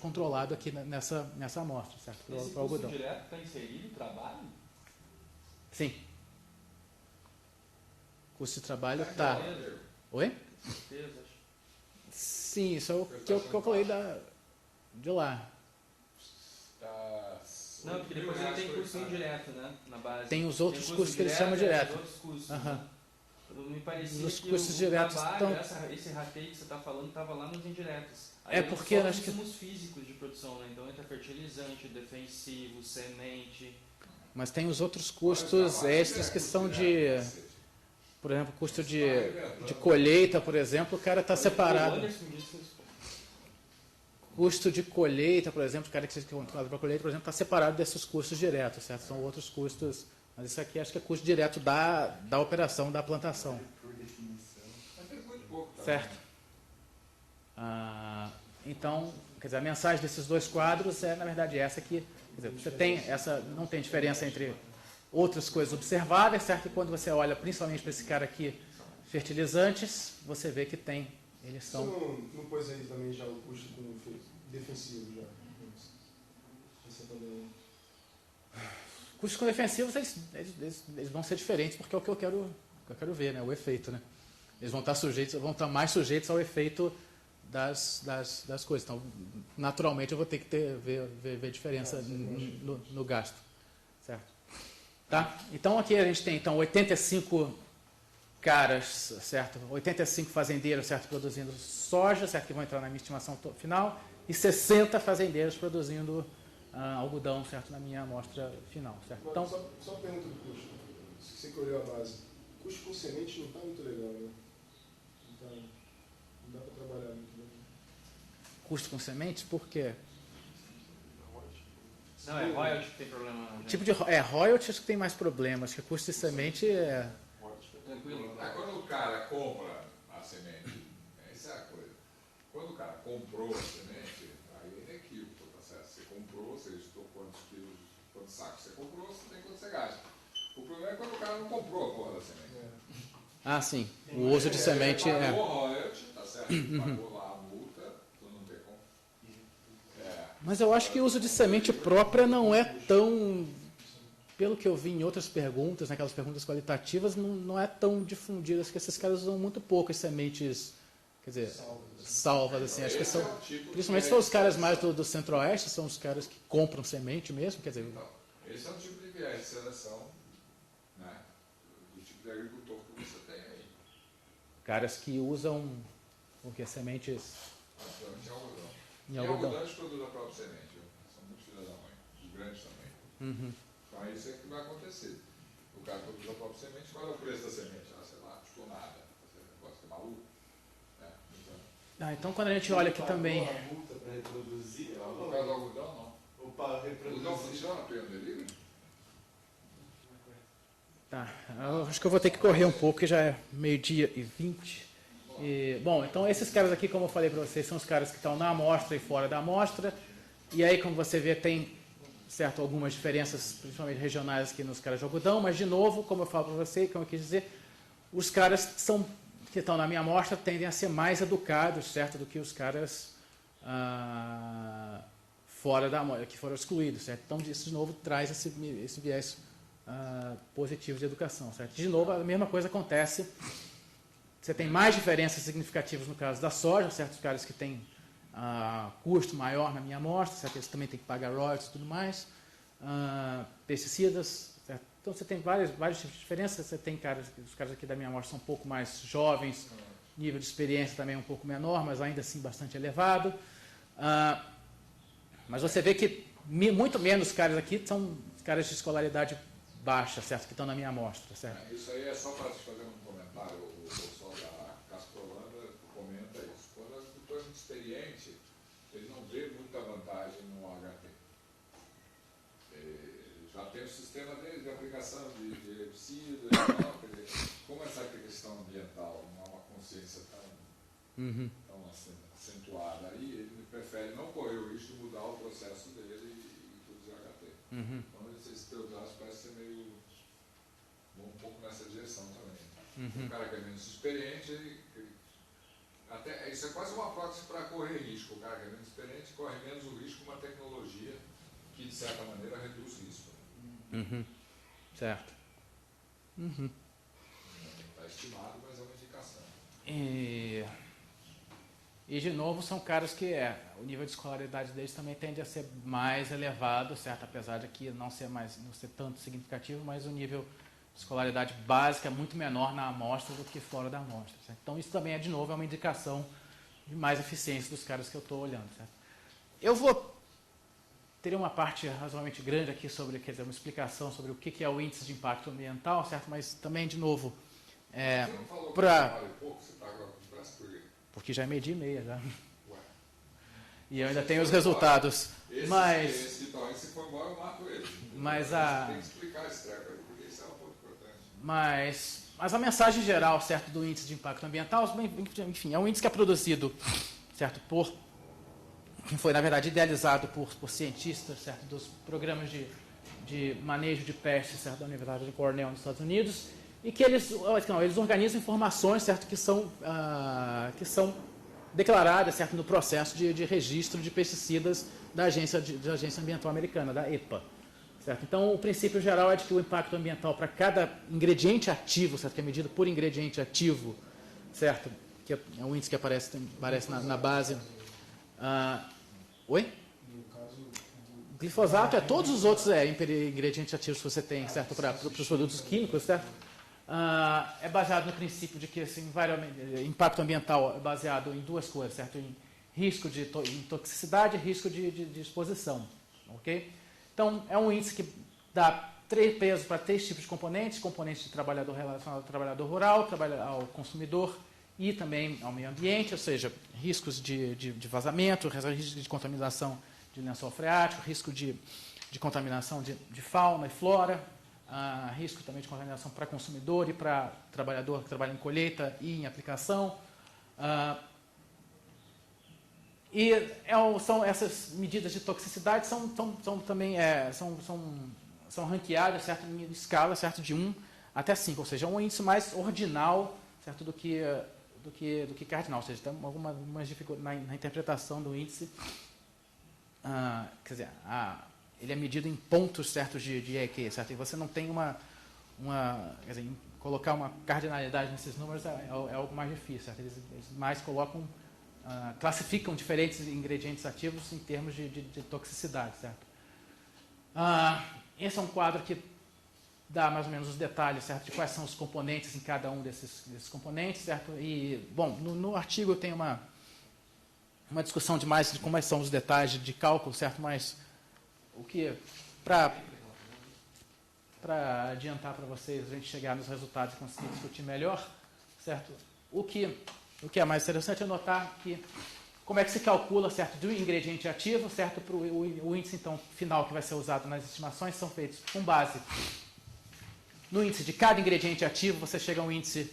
controlado aqui nessa amostra, certo? Esse custo algodão. direto está inserido em trabalho? Sim. Custo de trabalho está... Oi? Certeza, acho. Sim, isso é o que eu falei de lá. Não, porque depois ele tem custo indireto, né? Na base. Tem os outros custo custos que eles chamam Os direto. outros custos. Aham. Né? Me parecia Os que custos o diretos trabalho, estão... esse rateio que você está falando, estava lá nos indiretos. É porque só acho que... insumos físicos de produção, né? Então entra fertilizante, defensivo, semente. Mas tem os outros custos extras que são de... Por exemplo, custo de colheita, por exemplo, o cara está separado. Custo de colheita, por exemplo, o cara que seja contratado para colheita, por exemplo, está separado desses custos diretos, certo? São outros custos, mas isso aqui acho que é custo direto da operação, da plantação. Certo? Então, quer dizer, a mensagem desses dois quadros é, na verdade, essa aqui. Quer dizer, você tem essa, não tem diferença entre outras coisas observáveis, certo? E quando você olha principalmente para esse cara aqui, fertilizantes, você vê que tem. Eles são... Você não pôs aí também já o custo defensivo já? Você também... Custos com defensivos, eles vão ser diferentes, porque é o que eu quero ver, né? O efeito, né? Eles vão estar mais sujeitos ao efeito das coisas. Então, naturalmente, eu vou ter que ver diferença no gasto. Certo? Tá? Então, aqui a gente tem 85 caras, certo? 85 fazendeiros, certo? Produzindo soja, certo? Que vão entrar na minha estimação final, e 60 fazendeiros produzindo algodão, certo? Na minha amostra final, certo? Então, só uma pergunta do custo. Você que olhou a base. O custo com semente não está muito legal, né? Não dá para trabalhar muito bem. Custo com sementes, por quê? Não, é royalty que tem problema. Né? Tipo de royalty acho que tem mais problemas, que custo de semente é... Tranquilo. Quando o cara compra a semente, essa é a coisa. Quando o cara comprou a semente, aí é equívoco, tá certo? Você comprou, você listou quantos sacos você comprou, você tem quanto você gasta. O problema é quando o cara não comprou a porra da semente. Ah, sim. O uso de semente ele é... pagou royalty, tá certo? Pagou lá a multa, tu não tem como. Mas eu acho que o uso de semente própria não é tão... Pelo que eu vi em outras perguntas, naquelas perguntas qualitativas, não é tão difundido. Acho que esses caras usam muito poucas sementes, quer dizer, salvas, assim. Acho que são, principalmente se for os caras mais do centro-oeste, são os caras que compram semente mesmo, quer dizer... Então, esse é um tipo de viés de seleção, né, do tipo de agricultor que você tem aí. Caras que usam, o que, sementes... Principalmente algodão. Em E algodão. algodão produz a própria semente, viu? São muito filhos da mãe, os grandes também. Uhum. Então é isso que vai acontecer. O cara produz a própria semente, qual é o preço da semente? Sei lá, tipo nada. Você negócio que é maluco. Então quando a gente olha aqui também... A multa para reproduzir? No caso do algodão, não. Ou para O reproduzir? algodão funciona pelo delivery? Tá, eu acho que eu vou ter que correr um pouco, que já é 12:20. Bom, então esses caras aqui, como eu falei para vocês, são os caras que estão na amostra e fora da amostra. E aí, como você vê, tem certo, algumas diferenças, principalmente regionais aqui nos caras de algodão, mas de novo, como eu falo para você, como eu quis dizer, os caras que estão na minha amostra tendem a ser mais educados, certo, do que os caras fora da amostra, que foram excluídos, certo? Então, isso de novo traz esse viés positivo de educação, certo? De novo, a mesma coisa acontece Você tem mais diferenças significativas no caso da soja, certos caras que têm custo maior na minha amostra, certo? Eles também têm que pagar royalties e tudo mais. Pesticidas, certo? Então você tem vários tipos de diferenças. Você tem os caras aqui da minha amostra são um pouco mais jovens, nível de experiência também um pouco menor, mas ainda assim bastante elevado. Mas você vê que muito menos caras aqui são caras de escolaridade baixa, certo? Que estão na minha amostra, certo? Isso aí é só para te fazer um comentário. O pessoal da Casca Holanda comenta isso. Quando o agricultor é muito experiente, ele não vê muita vantagem no HT. Já tem o sistema dele de aplicação de herbicidas e tal. Quer dizer, como essa questão ambiental não é uma consciência tão acentuada aí, ele prefere não correr o risco de mudar o processo dele e produzir HT. Então, esse teu dados parece ser meio um pouco nessa direção também. O cara que é menos experiente, até, isso é quase uma proxy para correr risco. O cara que é menos experiente corre menos o risco com uma tecnologia que, de certa maneira, reduz o risco. Certo. Está estimado, mas é uma indicação. E de novo, são caras que o nível de escolaridade deles também tende a ser mais elevado, certo? Apesar de aqui não ser tanto significativo, mas o nível de escolaridade básica é muito menor na amostra do que fora da amostra, certo? Então isso também, de novo, é uma indicação de mais eficiência dos caras que eu estou olhando, certo? Eu vou ter uma parte razoavelmente grande aqui sobre, quer dizer, uma explicação sobre o que é o índice de impacto ambiental, certo? Mas também, de novo, você não falou que vale pouco, você está agora com pressa por quê? Porque já é 12:30 já. Ué. E eu ainda tenho os resultados. Esse que talvez se for embora, eu mato ele. Mas você tem que explicar esse treco aí, porque isso é um ponto importante. Mas a mensagem geral, certo, do índice de impacto ambiental, enfim, é um índice que é produzido, certo, que foi, na verdade, idealizado por cientistas, certo, dos programas de manejo de pestes, certo, da Universidade de Cornell, nos Estados Unidos, e que eles organizam informações, certo, que são declaradas, certo, no processo de registro de pesticidas da Agência Ambiental Americana, da EPA. Certo? Então, o princípio geral é de que o impacto ambiental para cada ingrediente ativo, certo, que é medido por ingrediente ativo, certo, que é um índice que aparece na base. Oi? O glifosato é todos os outros ingredientes ativos que você tem, certo, para os produtos químicos, certo? É baseado no princípio de que esse impacto ambiental é baseado em duas coisas, certo? Em risco de toxicidade e risco de exposição, ok? Então, é um índice que dá peso para 3 tipos de componentes de trabalhador relacionado ao trabalhador rural, ao consumidor e também ao meio ambiente, ou seja, riscos de vazamento, risco de contaminação de lençol freático, risco de contaminação de fauna e flora, risco também de contaminação para consumidor e para trabalhador que trabalha em colheita e em aplicação. São essas medidas de toxicidade são ranqueadas, certo, em escala, certo, de 1 até 5, ou seja, é um índice mais ordinal, certo, do que cardinal, ou seja, tem algumas dificuldades na interpretação do índice. Quer dizer, ele é medido em pontos certos de EQ, certo? E você não tem quer dizer, colocar uma cardinalidade nesses números é algo mais difícil, certo? Eles mais classificam diferentes ingredientes ativos em termos de toxicidade, certo? Esse é um quadro que dá mais ou menos os detalhes, certo, de quais são os componentes em cada um desses componentes, certo? E, bom, no artigo eu tenho uma discussão de como são os detalhes de cálculo, certo? Mas o que, para adiantar para vocês, a gente chegar nos resultados e conseguir discutir melhor, certo? O que é mais interessante é notar que como é que se calcula, certo, de um ingrediente ativo, certo, para o índice então final que vai ser usado nas estimações são feitos com base no índice de cada ingrediente ativo. Você chega a um índice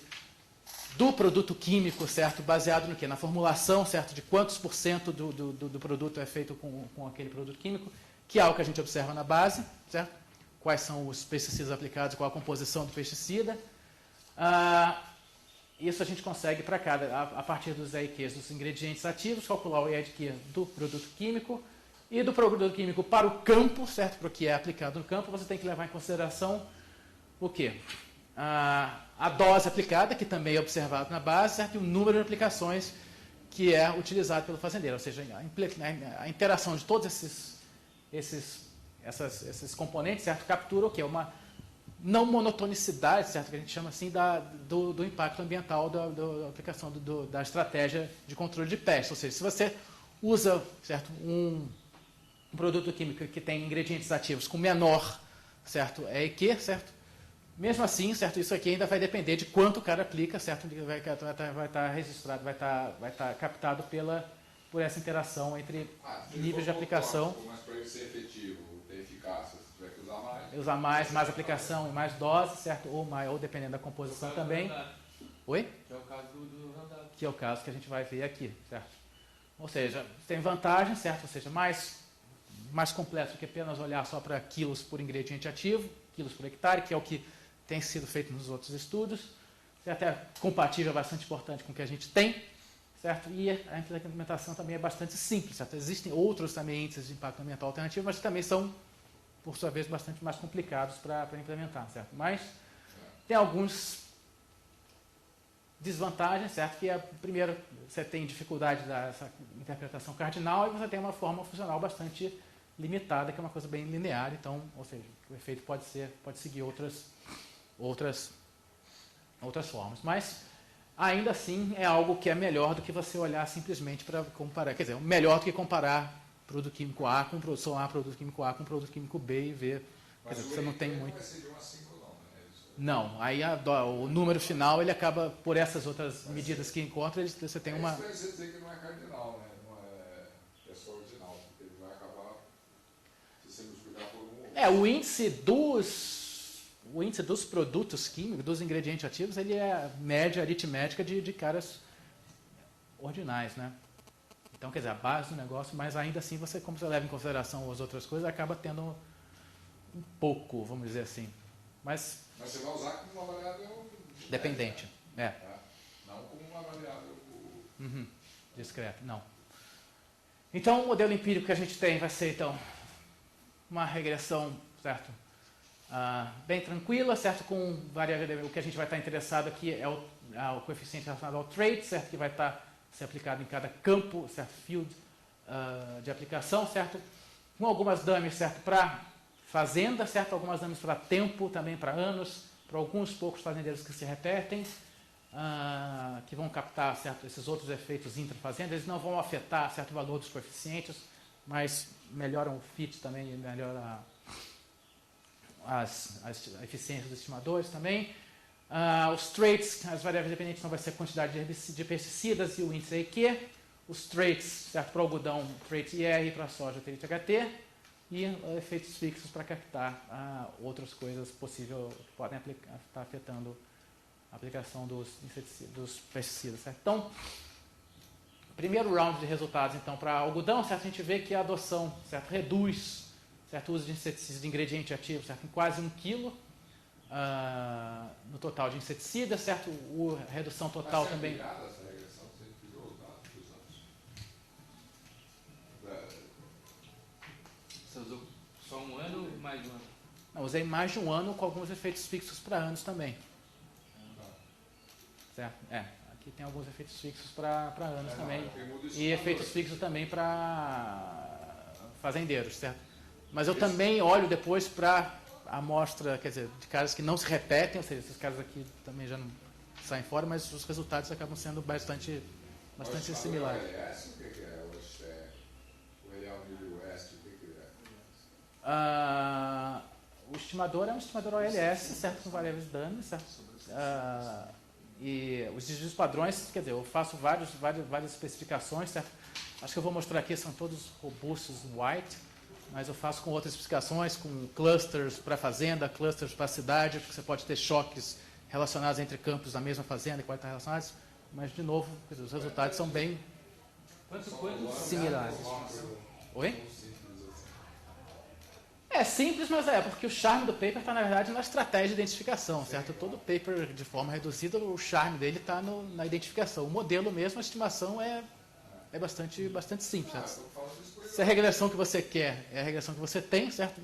do produto químico, certo, baseado no quê? Na formulação, certo, de quantos por cento do produto é feito com aquele produto químico, que é algo que a gente observa na base, certo? Quais são os pesticidas aplicados, qual a composição do pesticida. Isso a gente consegue para a partir dos EIQs dos ingredientes ativos, calcular o EIQ do produto químico e do produto químico para o campo, certo? Para o que é aplicado no campo, você tem que levar em consideração o quê? a dose aplicada, que também é observado na base, certo? E o número de aplicações que é utilizado pelo fazendeiro, ou seja, a interação de todos esses componentes, certo? Captura o quê? Uma não monotonicidade, certo? Que a gente chama assim do impacto ambiental da aplicação da estratégia de controle de peste. Ou seja, se você usa, certo, um produto químico que tem ingredientes ativos com menor, certo, EQ, certo? Mesmo assim, certo, isso aqui ainda vai depender de quanto o cara aplica, certo? Vai estar registrado, vai estar captado por essa interação entre níveis de aplicação. Mas para ele ser efetivo, ter eficácia, você tiver que usar mais. Usar mais aplicação e mais dose, certo? Ou dependendo da composição também. Oi? Que é o caso do Roundup. Que é o caso que a gente vai ver aqui, certo? Ou seja, tem vantagem, certo? Ou seja, mais complexo do que apenas olhar só para quilos por ingrediente ativo, quilos por hectare, que é o que tem sido feito nos outros estudos. Até compatível, é bastante importante com o que a gente tem, certo? E a implementação também é bastante simples, certo? Existem outros também índices de impacto ambiental alternativo, mas também são, por sua vez, bastante mais complicados para implementar, certo? Mas tem alguns desvantagens, certo? Que primeiro, você tem dificuldade dessa interpretação cardinal e você tem uma forma funcional bastante limitada, que é uma coisa bem linear, então, ou seja, o efeito pode seguir outras formas. Mas, ainda assim, é algo que é melhor do que você olhar simplesmente para comparar. Quer dizer, melhor do que comparar produto químico A com produção A, produto químico A com produto químico B e ver. Quer dizer, você não tem muito. Não vai ser de 1 a 5 não, né? Não, aí o número final, ele acaba, por essas outras medidas que encontra, você tem uma... Isso vai dizer que não é cardinal, né? Não é só ordinal, porque ele vai acabar, se você multiplicar por um... O índice dos produtos químicos, dos ingredientes ativos, ele é a média aritmética de caras ordinais, né? Então, quer dizer, a base do negócio, mas ainda assim, como você leva em consideração as outras coisas, acaba tendo um pouco, vamos dizer assim. Mas você vai usar como uma variável... dependente, Tá? Não como uma variável... Discreto, não. Então, o modelo empírico que a gente tem vai ser, então, uma regressão, certo? Bem tranquila, certo? Com variável, o que a gente vai estar interessado aqui é o coeficiente relacionado ao trait, certo? Que vai estar ser aplicado em cada campo, certo? Field de aplicação, certo? Com algumas dummies, certo? Para fazenda, certo? Algumas dummies para tempo, também para anos, para alguns poucos fazendeiros que se repetem, que vão captar, certo? Esses outros efeitos intrafazenda. Eles não vão afetar, certo? O valor dos coeficientes, mas melhoram o fit também, melhoram a eficiência dos estimadores também. Os traits, as variáveis dependentes não vai ser a quantidade de pesticidas e o índice EQ. Os traits, certo, para o algodão, trait IR, para a soja, trait HT. E efeitos fixos para captar outras coisas possíveis que podem estar afetando a aplicação dos pesticidas. Certo? Então, primeiro round de resultados, então, para algodão, certo, a gente vê que a adoção, certo, reduz, certo, o uso de inseticidas de ingrediente ativo, certo, em quase 1 kg no total de inseticidas, certo, a redução total também. Essa regressão, você tirou os dados dos anos? Você usou só um ano ou mais de um ano? Não, usei mais de um ano com alguns efeitos fixos para anos também. Certo? Aqui tem alguns efeitos fixos para anos também. E efeitos fixos também para fazendeiros, certo? Mas eu também olho depois para a amostra, quer dizer, de caras que não se repetem, ou seja, esses caras aqui também já não saem fora, mas os resultados acabam sendo bastante similares. O LS, o que é? O real nível oeste, o que é? O estimador é um estimador OLS, certo? Com variáveis de dano, certo? E os desvios padrões, quer dizer, eu faço várias especificações, certo? Acho que eu vou mostrar aqui, são todos robustos white, mas eu faço com outras especificações, com clusters para fazenda, clusters para cidade, porque você pode ter choques relacionados entre campos da mesma fazenda que podem estar relacionados, mas, de novo, quer dizer, os resultados são bem similares. Oi? É simples, mas porque o charme do paper está, na verdade, na estratégia de identificação, certo? Todo paper, de forma reduzida, o charme dele está na identificação. O modelo mesmo, a estimação é bastante simples, certo? Se a regressão que você quer é a regressão que você tem, certo?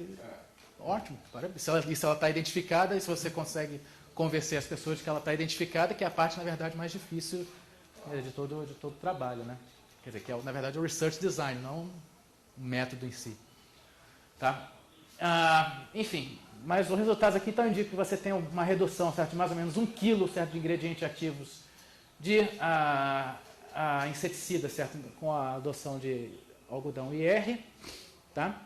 Ótimo, parabéns. Se ela está identificada e se você consegue convencer as pessoas de que ela está identificada, que é a parte, na verdade, mais difícil de todo o trabalho, né? Quer dizer, que é, na verdade, o research design, não o método em si. Tá? Enfim, mas os resultados aqui então indicam que você tem uma redução, certo, de mais ou menos 1 kg, certo, de ingredientes ativos de inseticida, certo, com a adoção de algodão IR, tá?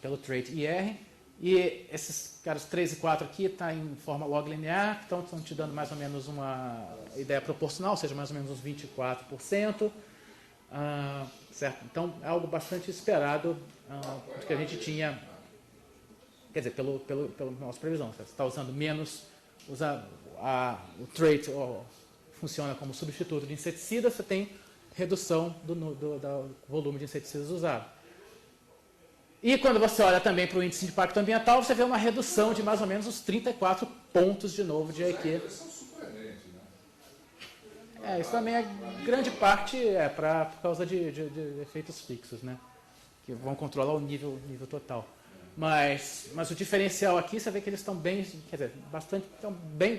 Pelo trait IR. E esses caras 3 e 4 aqui estão em forma log linear, então estão te dando mais ou menos uma ideia proporcional, ou seja, mais ou menos uns 24%. Certo? Então, é algo bastante esperado, porque a gente tinha, quer dizer, pela nossa previsão. Você está usando menos, o trait funciona como substituto de inseticida, você tem redução do volume de inseticidas usado. E quando você olha também para o índice de impacto ambiental, você vê uma redução de mais ou menos uns 34 pontos de novo de EQ. Eles são surpreendentes, né? Isso também é grande parte por causa de efeitos fixos, né? Que vão controlar o nível total. Mas o diferencial aqui, você vê que eles estão bem, quer dizer,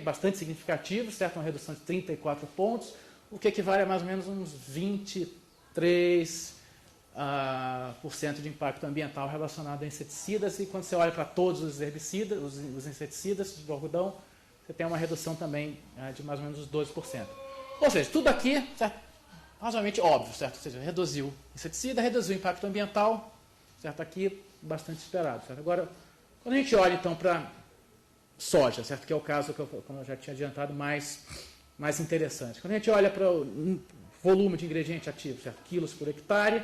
bastante significativos, certo? Uma redução de 34 pontos, o que equivale a mais ou menos uns 23% de impacto ambiental relacionado a inseticidas, e quando você olha para todos os herbicidas, os inseticidas do algodão, você tem uma redução também de mais ou menos uns 12%. Ou seja, tudo aqui certo? Razoavelmente óbvio, certo? Ou seja, reduziu inseticida, reduziu o impacto ambiental, certo? Aqui bastante esperado, certo? Agora, quando a gente olha então para soja, certo? Que é o caso que como eu já tinha adiantado, mais interessante. Quando a gente olha para o volume de ingrediente ativo, certo? Quilos por hectare,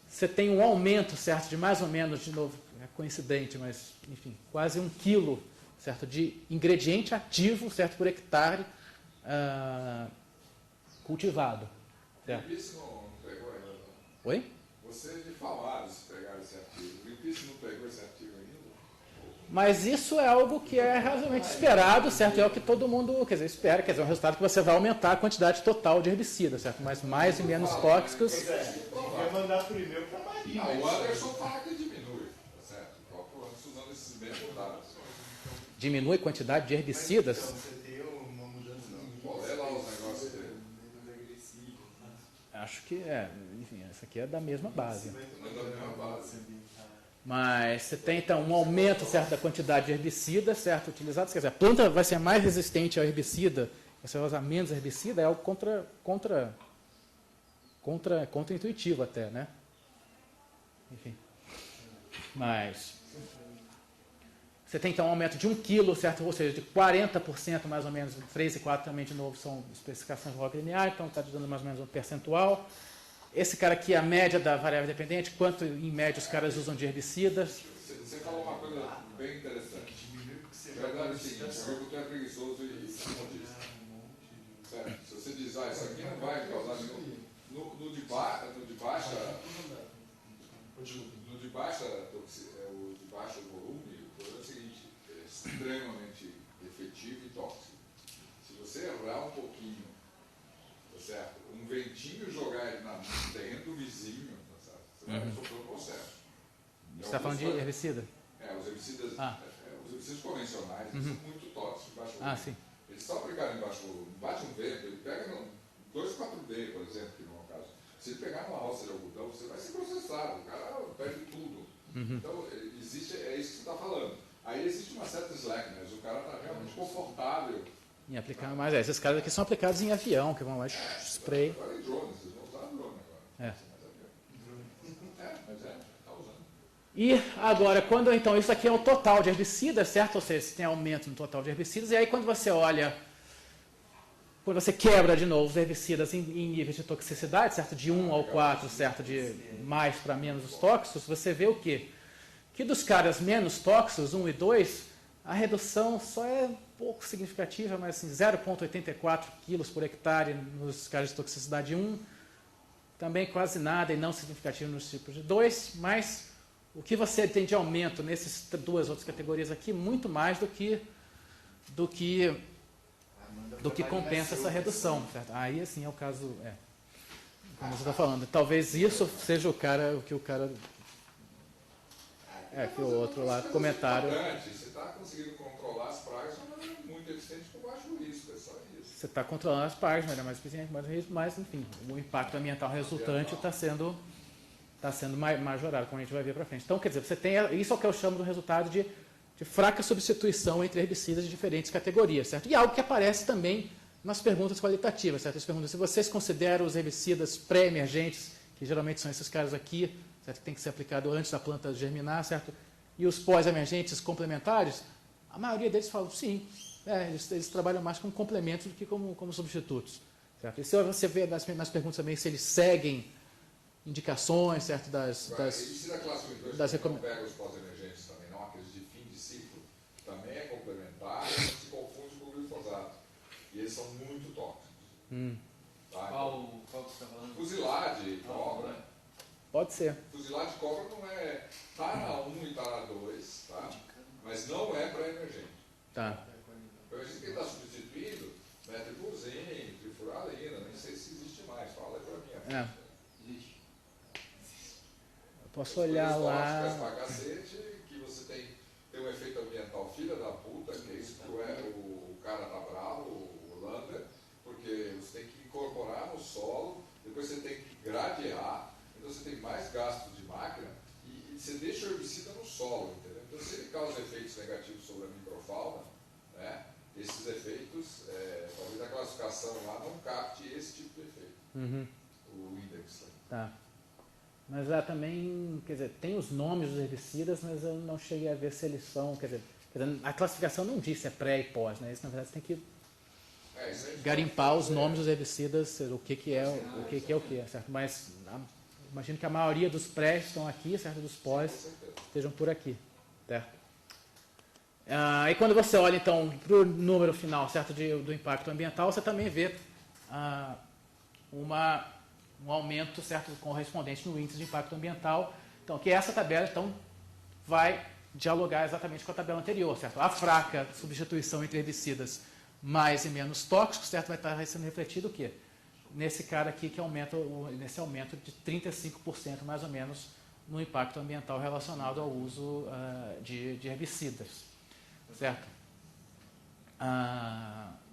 você tem um aumento, certo, de mais ou menos, de novo, é coincidente, mas, enfim, quase 1 quilo, certo, de ingrediente ativo, certo, por hectare cultivado. Certo? O Greenpeace não pegou ainda, não? Oi? Vocês me falaram se pegaram esse artigo. O Greenpeace não pegou esse artigo ainda? Mas isso é algo que é razoavelmente esperado, certo? É o que todo mundo, quer dizer, espera, quer dizer, é um resultado que você vai aumentar a quantidade total de herbicida, certo? Mas mais e menos tóxicos. Quer mandar por e-mail para a Marinha. O Anderson fala que diminui, tá certo? O próprio Anderson usando esses mesmos dados. Diminui a quantidade de herbicidas. Então, você tem uma mudança Qual é lá os negócios dele? Acho que enfim, essa aqui é da mesma base. Não é da mesma base. Mas você tem, então, um aumento, certo, da quantidade de herbicidas, certo, utilizados. Quer dizer, a planta vai ser mais resistente ao herbicida, você vai usar menos herbicida, é algo contra-intuitivo até, né? Enfim. Mas você tem, então, um aumento de 1 quilo, certo? Ou seja, de 40% mais ou menos, 3 e 4 também, de novo, são especificações log linear, então está te dando mais ou menos um percentual. Esse cara aqui, a média da variável dependente, quanto em média os caras usam de herbicidas. Você falou uma coisa bem interessante. A verdade é o seguinte, o agricultor é preguiçoso e comodista. Certo? Se você diz, isso aqui não vai causar nenhum... No de baixa volume, o problema é o seguinte, é extremamente efetivo e tóxico. Se você errar um pouquinho, tá certo? Um ventinho jogar ele no terreno do vizinho, tá certo? Você vai sofrer um processo. Você está falando de herbicida? Os herbicidas, os herbicidas convencionais são muito tóxicos, baixo volume. Sim. Eles só aplicarem em baixo volume, bate um vento, ele pega no 2,4-D, por exemplo, que não é o caso. Se ele pegar uma alça de algodão, você vai ser processado, o cara perde tudo. Então, existe, é isso que você está falando. Aí existe uma certa slackness, o cara está realmente confortável. Em aplicar, mas esses caras aqui são aplicados em avião, que vão lá, spray. Agora em drone, vocês vão usar drone agora. Mas está usando. E agora, quando então, isso aqui é o total de herbicidas, certo? Ou seja, você tem aumento no total de herbicidas, e aí quando você olha, quando você quebra de novo os herbicidas em níveis de toxicidade, certo? De 1 ao 4, certo? De mais para menos os tóxicos, você vê o quê? Que dos caras menos tóxicos, 1 e 2, a redução só é um pouco significativa, mas assim, 0,84 quilos por hectare nos caras de toxicidade 1, também quase nada e não significativo nos tipos de 2, mas o que você tem de aumento nessas duas outras categorias aqui, muito mais do que compensa essa redução. Certo? Aí, assim, é o caso, como você está falando, talvez isso seja que o outro lá comentário. Você está conseguindo controlar as pragas de uma maneira muito eficiente. você está controlando as partes, mas é mais eficiente, mas enfim, o impacto ambiental resultante está sendo majorado, como a gente vai ver para frente. Então, quer dizer, você tem, isso é o que eu chamo do resultado de fraca substituição entre herbicidas de diferentes categorias, certo? E algo que aparece também nas perguntas qualitativas, certo? As perguntas, se vocês consideram os herbicidas pré-emergentes, que geralmente são esses caras aqui, certo? Que tem que ser aplicado antes da planta germinar, certo? E os pós-emergentes complementares, a maioria deles falam sim, eles trabalham mais como complementos do que como substitutos, certo? E se você vê nas perguntas também se eles seguem indicações, certo? Herbicida clássico 2 não pega os pós-emergentes também, não? Aqueles de fim de ciclo, também é complementar, se confunde com o glifosato. E eles são muito tóxicos. Tá? Qual que você está falando? Fusillade, cobra. Pode ser. Fusillade de cobra não é tara 1 e tara 2, tá? Mas não é para emergente. Tá. O emergente que ele está substituindo, metribuzin, trifuralina, nem sei se existe mais, fala aí para mim. Existe. Eu posso olhar lá. Tóxicas pra cacete, que você tem um efeito ambiental filha da puta, que é isso que o cara tá bravo, o Lander, porque você tem que incorporar no solo, depois você tem que gradear, então você tem mais gastos de máquina e você deixa o herbicida no solo, entendeu? Então se ele causa efeitos negativos sobre a microfauna, né, esses efeitos, talvez a classificação lá não capte esse tipo de efeito, o index. Tá. Mas lá também, quer dizer, tem os nomes dos herbicidas, mas eu não cheguei a ver se eles são, quer dizer a classificação não diz se é pré e pós, né? Isso na verdade você tem que garimpar os nomes dos herbicidas, o que é o que, certo? Mas imagino que a maioria dos pré estão aqui, certo? Dos pós estejam por aqui, certo? E quando você olha então para o número final, certo, do impacto ambiental, você também vê um aumento, certo, correspondente no índice de impacto ambiental. Então, que essa tabela então vai dialogar exatamente com a tabela anterior, certo? A fraca substituição entre herbicidas mais e menos tóxicos, certo, vai estar sendo refletido o quê? Nesse cara aqui que aumenta nesse aumento de 35% mais ou menos no impacto ambiental relacionado ao uso de herbicidas, certo?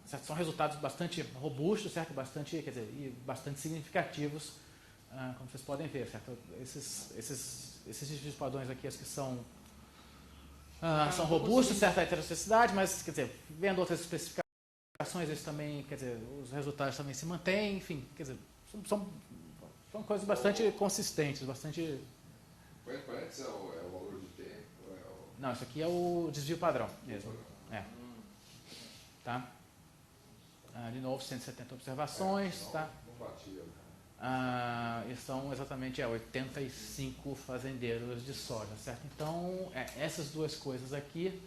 Certo? São resultados bastante robustos, certo? Bastante significativos, como vocês podem ver, certo? Esses desvios padrões aqui, as que são robustos, certa heterogeneidade, mas, quer dizer, vendo outras especificações, eles também, quer dizer, os resultados também se mantêm, enfim, quer dizer, são coisas bastante consistentes, bastante... Quantos é o valor de tempo? Não, isso aqui é o desvio padrão mesmo. Tá? De novo, 170 observações, tá? Não batia. E são exatamente 85 fazendeiros de soja, certo? Então, essas duas coisas aqui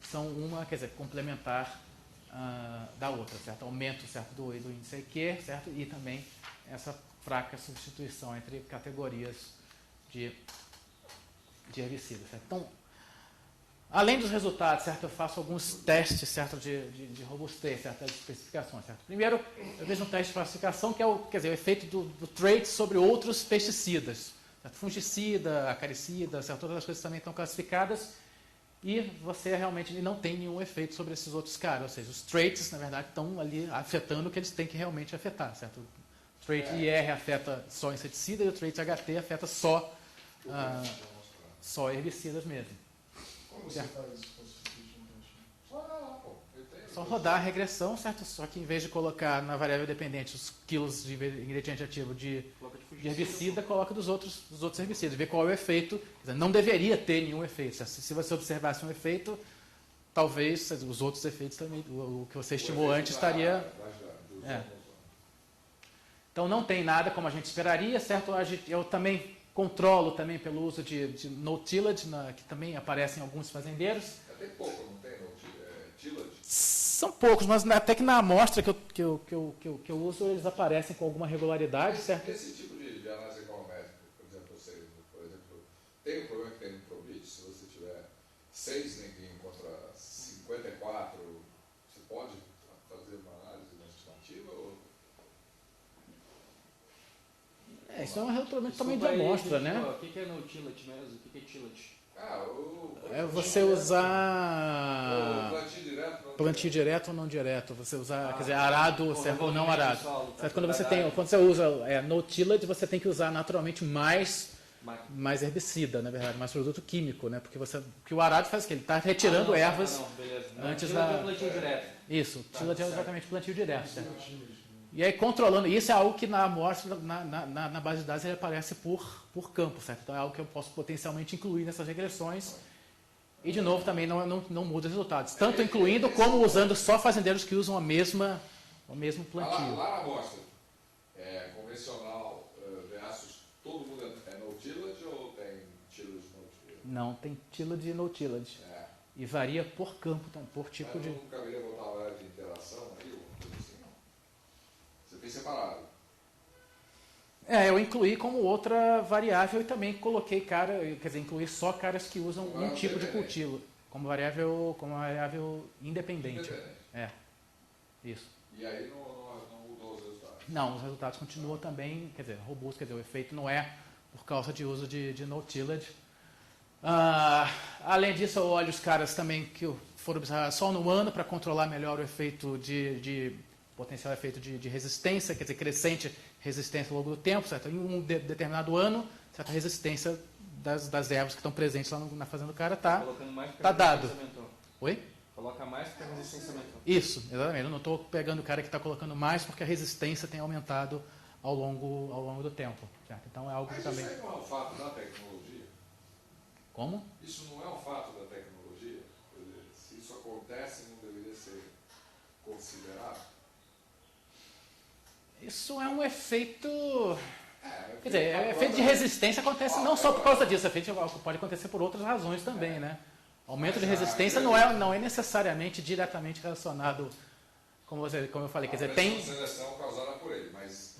são uma, quer dizer, complementar da outra, certo? Aumento, certo, do índice IQ, certo? E também essa fraca substituição entre categorias de herbicidas, certo? Então, além dos resultados, certo, eu faço alguns testes, certo, de robustez, certo, das especificações, certo. Primeiro, eu vejo um teste de classificação que é o efeito do trait sobre outros pesticidas, certo? Fungicida, acaricida, certo, todas as coisas também estão classificadas e você realmente não tem nenhum efeito sobre esses outros caras, ou seja, os traits, na verdade, estão ali afetando o que eles têm que realmente afetar, certo. O trait IR afeta só inseticida e o trait HT afeta só herbicidas mesmo. Como você faz isso? Só rodar a regressão, certo? Só que em vez de colocar na variável dependente os quilos de ingrediente ativo de herbicida, coloca dos outros herbicidas, ver qual é o efeito. Quer dizer, não deveria ter nenhum efeito. Se você observasse um efeito, talvez os outros efeitos também, o que você estimou antes estaria... Então não tem nada como a gente esperaria, certo? Eu também controlo também pelo uso de no-tillage, que também aparece em alguns fazendeiros. Tem pouco, não tem tillage? São poucos, mas até que na amostra que eu uso, eles aparecem com alguma regularidade, certo? Esse tipo de análise econométrica, por exemplo, tem um problema que tem no Probit, se você tiver 6 neguinhos contra 54, você pode fazer uma análise estimativa? Ou... Isso é um relatório também de amostra, né? O que é no tillage mesmo? O que é tillage? Você usar plantio direto ou não direto, você usar, quer dizer, arado ou não arado. Certo? Quando você usa no tillage, você tem que usar naturalmente mais herbicida, na verdade, mais produto químico, né? Porque o arado faz o quê? Ele está retirando ervas antes da... plantio direto. Isso, tillage é exatamente plantio direto. Certo? E aí controlando, isso é algo que na amostra, na base de dados, ele aparece por campo, certo? Então é algo que eu posso potencialmente incluir nessas regressões. E de novo também não muda os resultados, tanto incluindo como usando só fazendeiros que usam o mesmo plantio. Lá na amostra, convencional versus todo mundo é no tillage ou tem tillage no tillage? Não, tem tillage e no tillage. E varia por campo, por tipo de... Nunca haveria botar uma área de interação aí, ou coisa assim, não? Você fez separado. Eu incluí como outra variável e também coloquei incluí só caras que usam um tipo de cultivo, como variável independente. Isso. E aí não mudou os resultados? Não, os resultados continuam também, robustos, o efeito não é por causa de uso de no-tillage. Além disso, eu olho os caras também que foram observar só no ano para controlar melhor o efeito potencial efeito de resistência, quer dizer, crescente resistência ao longo do tempo, certo? Em um determinado ano, certa resistência das ervas que estão presentes lá na fazenda do cara está dado. Oi? Coloca mais porque a resistência aumentou. Isso, exatamente. Eu não estou pegando o cara que está colocando mais porque a resistência tem aumentado ao longo do tempo. Certo? Então é algo que também... Isso aí não é um fato da tecnologia? Como? Isso não é um fato da tecnologia? Quer dizer, se isso acontece, não deveria ser considerado? Isso é um efeito... Quer dizer, efeito de resistência acontece não só por causa disso, efeito pode acontecer por outras razões também, né? Aumento de resistência não é necessariamente diretamente relacionado, como eu falei, quer dizer, tem... seleção causada por ele, mas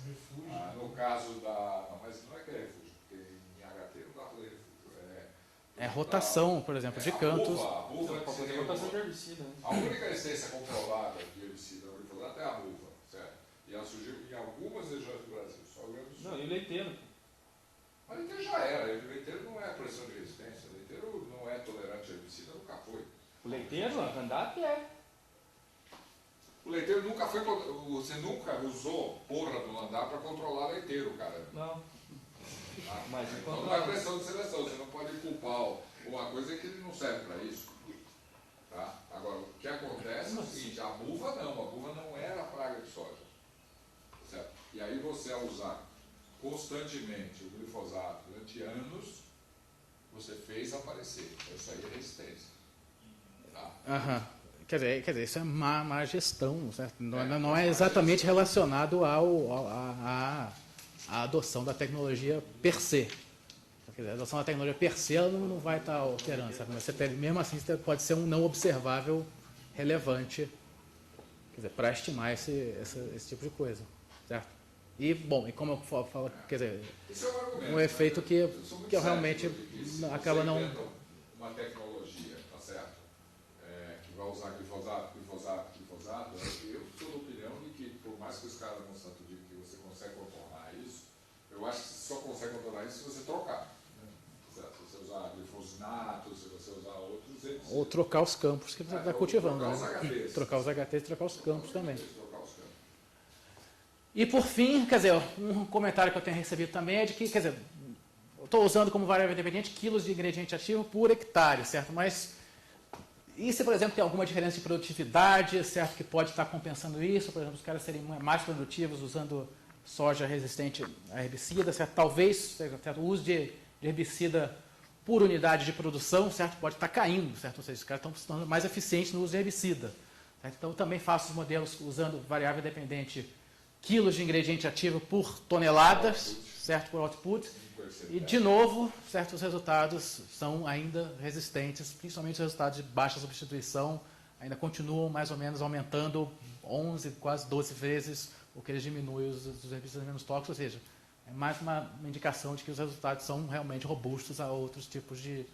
no caso da... Não, mas não é que é refúgio, porque em HT não dá para refúgio. Rotação, por exemplo, de cantos. A buva Pode fazer rotação de herbicida, né? A única resistência comprovada de herbicida no glifosato é a buva, certo? E ela surgiu em algumas regiões do Brasil, só o Rio Grande do Sul. Não, e o leiteiro? Mas o leiteiro já era, o leiteiro não é pressão de resistência, o leiteiro não é tolerante a herbicida, nunca foi. O leiteiro, a Candap é. O leiteiro nunca foi, você nunca usou porra do andar para controlar leiteiro, cara. Não. Mas então não é pressão de seleção, você não pode culpar uma coisa que ele não serve para isso. Tá? Agora, o que acontece é o seguinte, a buva não era praga de soja. Certo? E aí você ao usar constantemente o glifosato durante anos, você fez aparecer. Isso aí é resistência. Tá? Quer dizer, isso é má gestão, certo? Não é exatamente relacionado à adoção da tecnologia per se. Quer dizer, a adoção da tecnologia per se ela não vai estar alterando, sabe? Mas mesmo assim pode ser um não observável relevante, quer dizer, para estimar esse tipo de coisa, certo? E, bom, e como eu falo, quer dizer, um efeito que realmente acaba não... Uma tecnologia, tá certo? Que vai usar glifosato, eu sou da opinião de que, por mais que os caras não tanto digam que você consegue contornar isso, eu acho que você só consegue contornar isso se você trocar. Certo? Se você usar glifosinato, se você usar outros... Ou trocar os campos que você está cultivando, trocar né? Os HTs. Trocar os HTs e trocar os campos também. Trocar os campos. E por fim, quer dizer, um comentário que eu tenho recebido também é de que, quer dizer, eu estou usando como variável independente quilos de ingrediente ativo por hectare, certo? Mas e se, por exemplo, tem alguma diferença de produtividade, certo? Que pode estar compensando isso, por exemplo, os caras serem mais produtivos usando soja resistente a herbicida, certo? Talvez, certo? O uso de herbicida por unidade de produção, certo? Pode estar caindo, certo? Ou seja, os caras estão se tornando mais eficientes no uso de herbicida. Certo? Então, eu também faço os modelos usando variável dependente quilos de ingrediente ativo por toneladas, certo? Por output. E, de novo, certos resultados são ainda resistentes, principalmente os resultados de baixa substituição, ainda continuam mais ou menos aumentando 11, quase 12 vezes o que eles diminuem os herbicidas menos tóxicos, ou seja, é mais uma indicação de que os resultados são realmente robustos a outros tipos de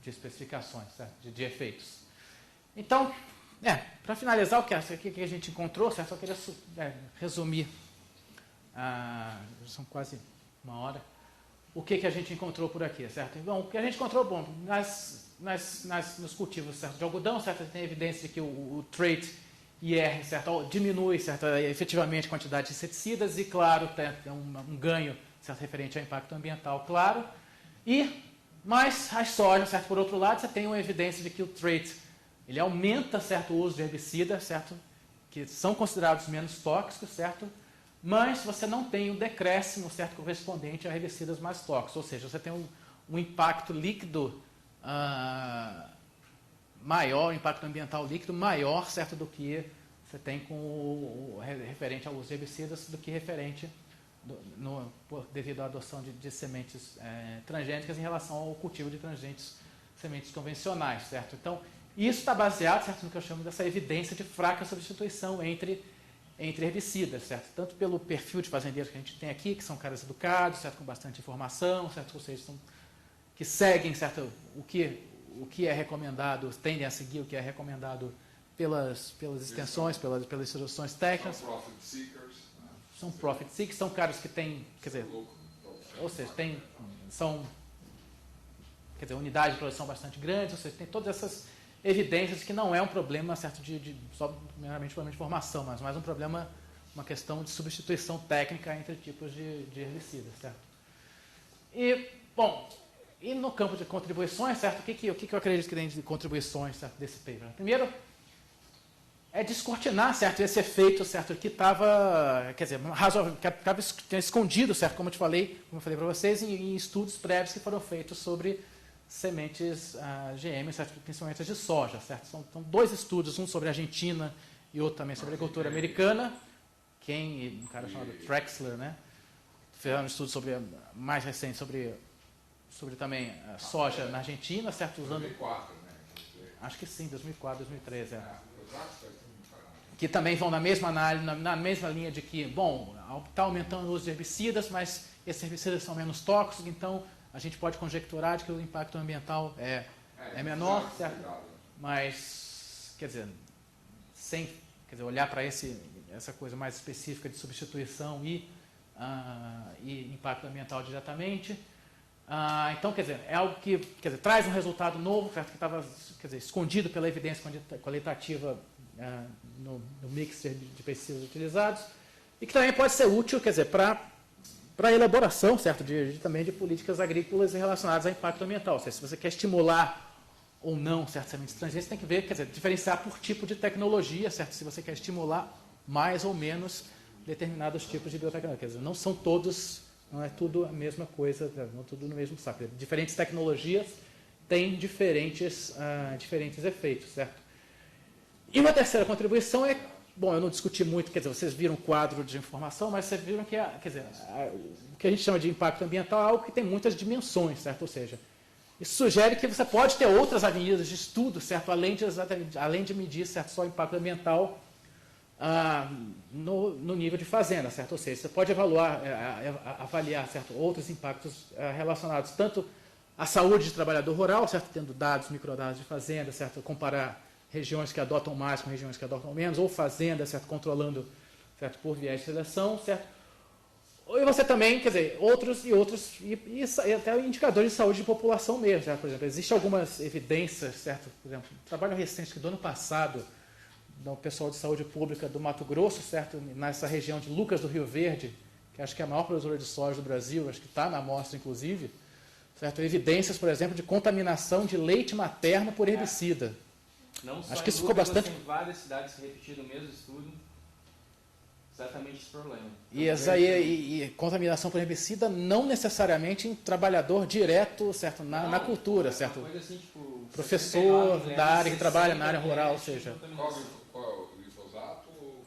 especificações, certo? De efeitos. Então, para finalizar, o que a gente encontrou, certo? Só queria resumir, são quase uma hora, o que a gente encontrou por aqui, certo? Bom, o que a gente encontrou, bom, nos cultivos, certo, de algodão, certo, tem evidência de que o trait IR, certo, diminui, certo, efetivamente a quantidade de inseticidas e, claro, tem um ganho, certo, referente ao impacto ambiental, claro. Mas a soja, certo, por outro lado, você tem uma evidência de que o trait ele aumenta, certo, o uso de herbicidas, certo, que são considerados menos tóxicos, certo, mas você não tem o decréscimo, certo, correspondente a herbicidas mais tóxicos, ou seja, você tem um impacto líquido maior, impacto ambiental líquido maior, certo, do que você tem com referente ao uso de herbicidas, do que referente devido à adoção de sementes transgênicas em relação ao cultivo de sementes convencionais, certo? Então, isso está baseado, certo, no que eu chamo dessa evidência de fraca substituição entre herbicidas, certo? Tanto pelo perfil de fazendeiros que a gente tem aqui, que são caras educados, certo, com bastante informação, certo, ou seja, que seguem, certo, o que é recomendado, tendem a seguir o que é recomendado pelas extensões, pelas instruções técnicas. São profit seekers. São profit seekers, são caras que têm, quer dizer, ou seja, são unidades de produção bastante grandes, ou seja, tem todas essas evidências que não é um problema, certo, só meramente um problema de formação, mas mais um problema, uma questão de substituição técnica entre tipos de herbicidas, certo? E no campo de contribuições, certo, o que eu acredito que tem de contribuições, certo, desse paper? Primeiro, é descortinar, certo, esse efeito, certo, que estava, quer dizer, razoável, que estava escondido, certo, como eu falei para vocês, em estudos prévios que foram feitos sobre sementes GM, certo, principalmente as de soja, certo? São dois estudos, um sobre a Argentina e outro também sobre a agricultura americana, um cara chamado Trexler, né? Fizeram um estudo mais recente sobre também a soja na Argentina, certo? Usando 2004, né? Acho que sim, 2004, 2013, que também vão na mesma análise, na mesma linha de que, bom, está aumentando o uso de herbicidas, mas esses herbicidas são menos tóxicos, então a gente pode conjecturar de que o impacto ambiental é menor, certo? Mas, quer dizer, olhar para essa coisa mais específica de substituição e impacto ambiental diretamente. Então, quer dizer, é algo que traz um resultado novo, certo? Que estava escondido pela evidência qualitativa no mix de pesquisas utilizados e que também pode ser útil, quer dizer, para a elaboração, certo, também de políticas agrícolas relacionadas a impacto ambiental. Ou seja, se você quer estimular ou não certas sementes transgênicas, você tem que ver, quer dizer, diferenciar por tipo de tecnologia, certo? Se você quer estimular mais ou menos determinados tipos de biotecnologia. Quer dizer, não é tudo a mesma coisa, não é tudo no mesmo saco. Diferentes tecnologias têm diferentes efeitos, certo? E uma terceira contribuição é, bom, eu não discuti muito, quer dizer, vocês viram o quadro de informação, mas vocês viram que, o que a gente chama de impacto ambiental é algo que tem muitas dimensões, certo? Ou seja, isso sugere que você pode ter outras avenidas de estudo, certo? Além de medir, certo, só o impacto ambiental no nível de fazenda, certo? Ou seja, você pode avaliar, certo, outros impactos relacionados tanto à saúde de trabalhador rural, certo? Tendo dados, microdados de fazenda, certo? Comparar regiões que adotam mais com regiões que adotam menos, ou fazendas, certo? Controlando, certo? Por viés de seleção, certo? E você também, quer dizer, outros e até indicadores de saúde de população mesmo, certo? Por exemplo, existem algumas evidências, certo? Por exemplo, um trabalho recente do ano passado, do pessoal de saúde pública do Mato Grosso, certo? Nessa região de Lucas do Rio Verde, que acho que é a maior produtora de soja do Brasil, acho que está na amostra, inclusive, certo? Evidências, por exemplo, de contaminação de leite materno por herbicida. Não só acho que isso ficou Lucas, bastante. Tem várias cidades que repetiram o mesmo estudo, exatamente esse problema. E contaminação por herbicida não necessariamente em trabalhar direto, certo? Na cultura, certo? Uma coisa assim, tipo, Professor da área que trabalha na área rural, ou seja. Qual é o glifosato ou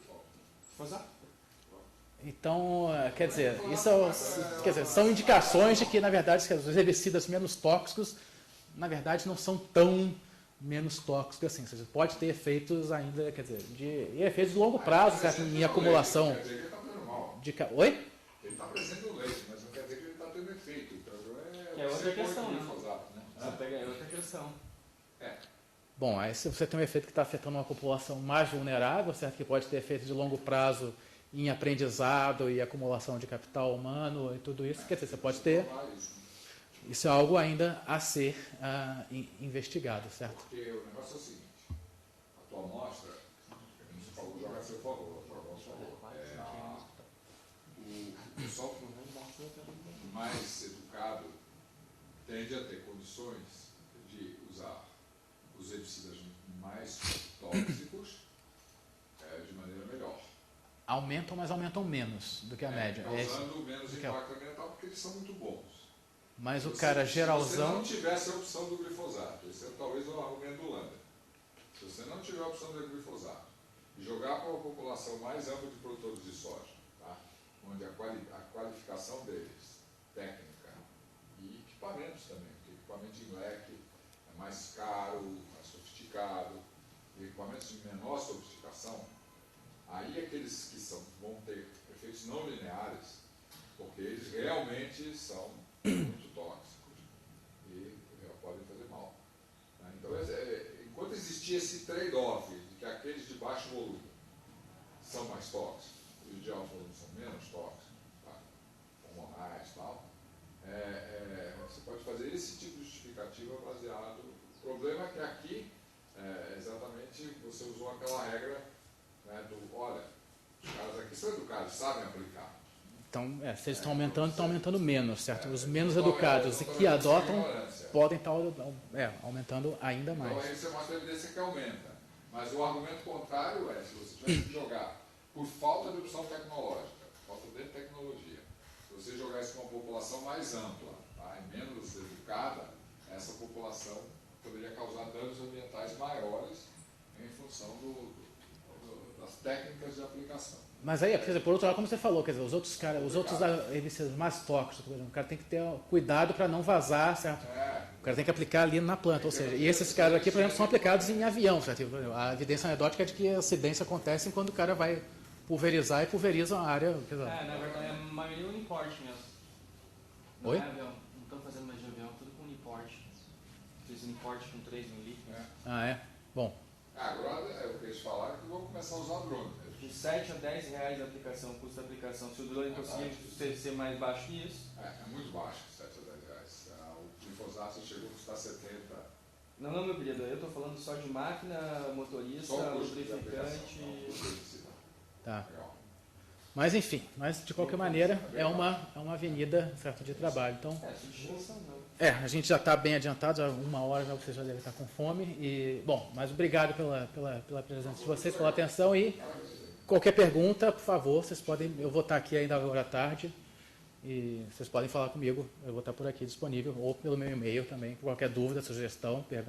Glifosato? Então, quer dizer, são indicações de que, na verdade, os herbicidas menos tóxicos, na verdade, não são tão menos tóxicos assim. Ou seja, pode ter efeitos ainda, quer dizer, efeitos de longo prazo, certo? Em acumulação. Quer dizer que ele está fazendo mal. Oi? Ele está presente no leite, mas não quer dizer que ele está tendo efeito. O problema É outra questão, né? Glifosato, né? Você pega outra questão. Bom, aí se você tem um efeito que está afetando uma população mais vulnerável, certo? Que pode ter efeito de longo prazo em aprendizado e acumulação de capital humano e tudo isso, quer dizer, você pode ter isso é algo ainda a ser investigado, certo? Porque o negócio é o seguinte, a tua amostra, como você falou, joga a seu favor, o pessoal mais educado tende a ter condições de usar os herbicidas mais tóxicos de maneira melhor. Aumentam, mas aumentam menos do que a média. Causando menos impacto ambiental porque eles são muito bons. Mas o cara geralzão... Se você não tivesse a opção do glifosato, esse é talvez o argumento do Lander. Se você não tiver a opção do glifosato e jogar para uma população mais ampla de produtores de soja, tá? Onde a qualificação deles, técnica e equipamentos também, porque equipamento em leque é mais caro, mais sofisticado, e equipamentos de menor sofisticação, aí aqueles que vão ter efeitos não lineares, porque eles realmente são muito tóxicos e podem fazer mal. Então, enquanto existia esse trade-off de que aqueles de baixo volume são mais tóxicos e os de alto volume são menos tóxicos, tá? Hormonais e tal, você pode fazer esse tipo de justificativa baseado. O problema é que aqui, exatamente, você usou aquela regra, né, olha, os caras aqui são educados, sabem aplicar. Então, se eles estão aumentando menos, certo? Os menos educados e que adotam podem estar aumentando ainda mais. Então aí você mostra a evidência que aumenta. Mas o argumento contrário é, se você tivesse que jogar por falta de opção tecnológica, falta de tecnologia, se você jogar isso com uma população mais ampla, tá, e menos educada, essa população poderia causar danos ambientais maiores em função das técnicas de aplicação. Mas aí, por outro lado, como você falou, quer dizer, os outros herbicidas mais tóxicos, por exemplo, o cara tem que ter cuidado para não vazar, certo? O cara tem que aplicar ali na planta, ou seja, e esses caras aqui, por exemplo, são aplicados em avião, certo? A evidência anedótica é de que a acidência acontece quando o cara vai pulverizar e pulveriza a área. Na verdade, é a maioria é uniporte mesmo. Não Oi? é avião, não estão fazendo mais de avião, tudo com uniporte. Fiz uniporte com 3 mil litros. Bom. Agora, o que eles falaram é que vão começar a usar drone. De 7 a 10 reais a aplicação, custo da aplicação. Se o drone conseguir ser mais baixo que isso. É muito baixo, 7 a 10 reais. O glifosato chegou a custar 70. Não, meu querido, eu estou falando só de máquina, motorista, lubrificante. Tá. Mas enfim, de qualquer maneira é uma avenida, certo, de trabalho. Então, substituição não. a gente já está bem adiantado, já 1 hora já você já deve estar com fome. Mas obrigado pela presença de vocês, pela atenção e qualquer pergunta, por favor, vocês podem, eu vou estar aqui ainda agora à tarde e vocês podem falar comigo, eu vou estar por aqui disponível ou pelo meu e-mail também, qualquer dúvida, sugestão, pergunta.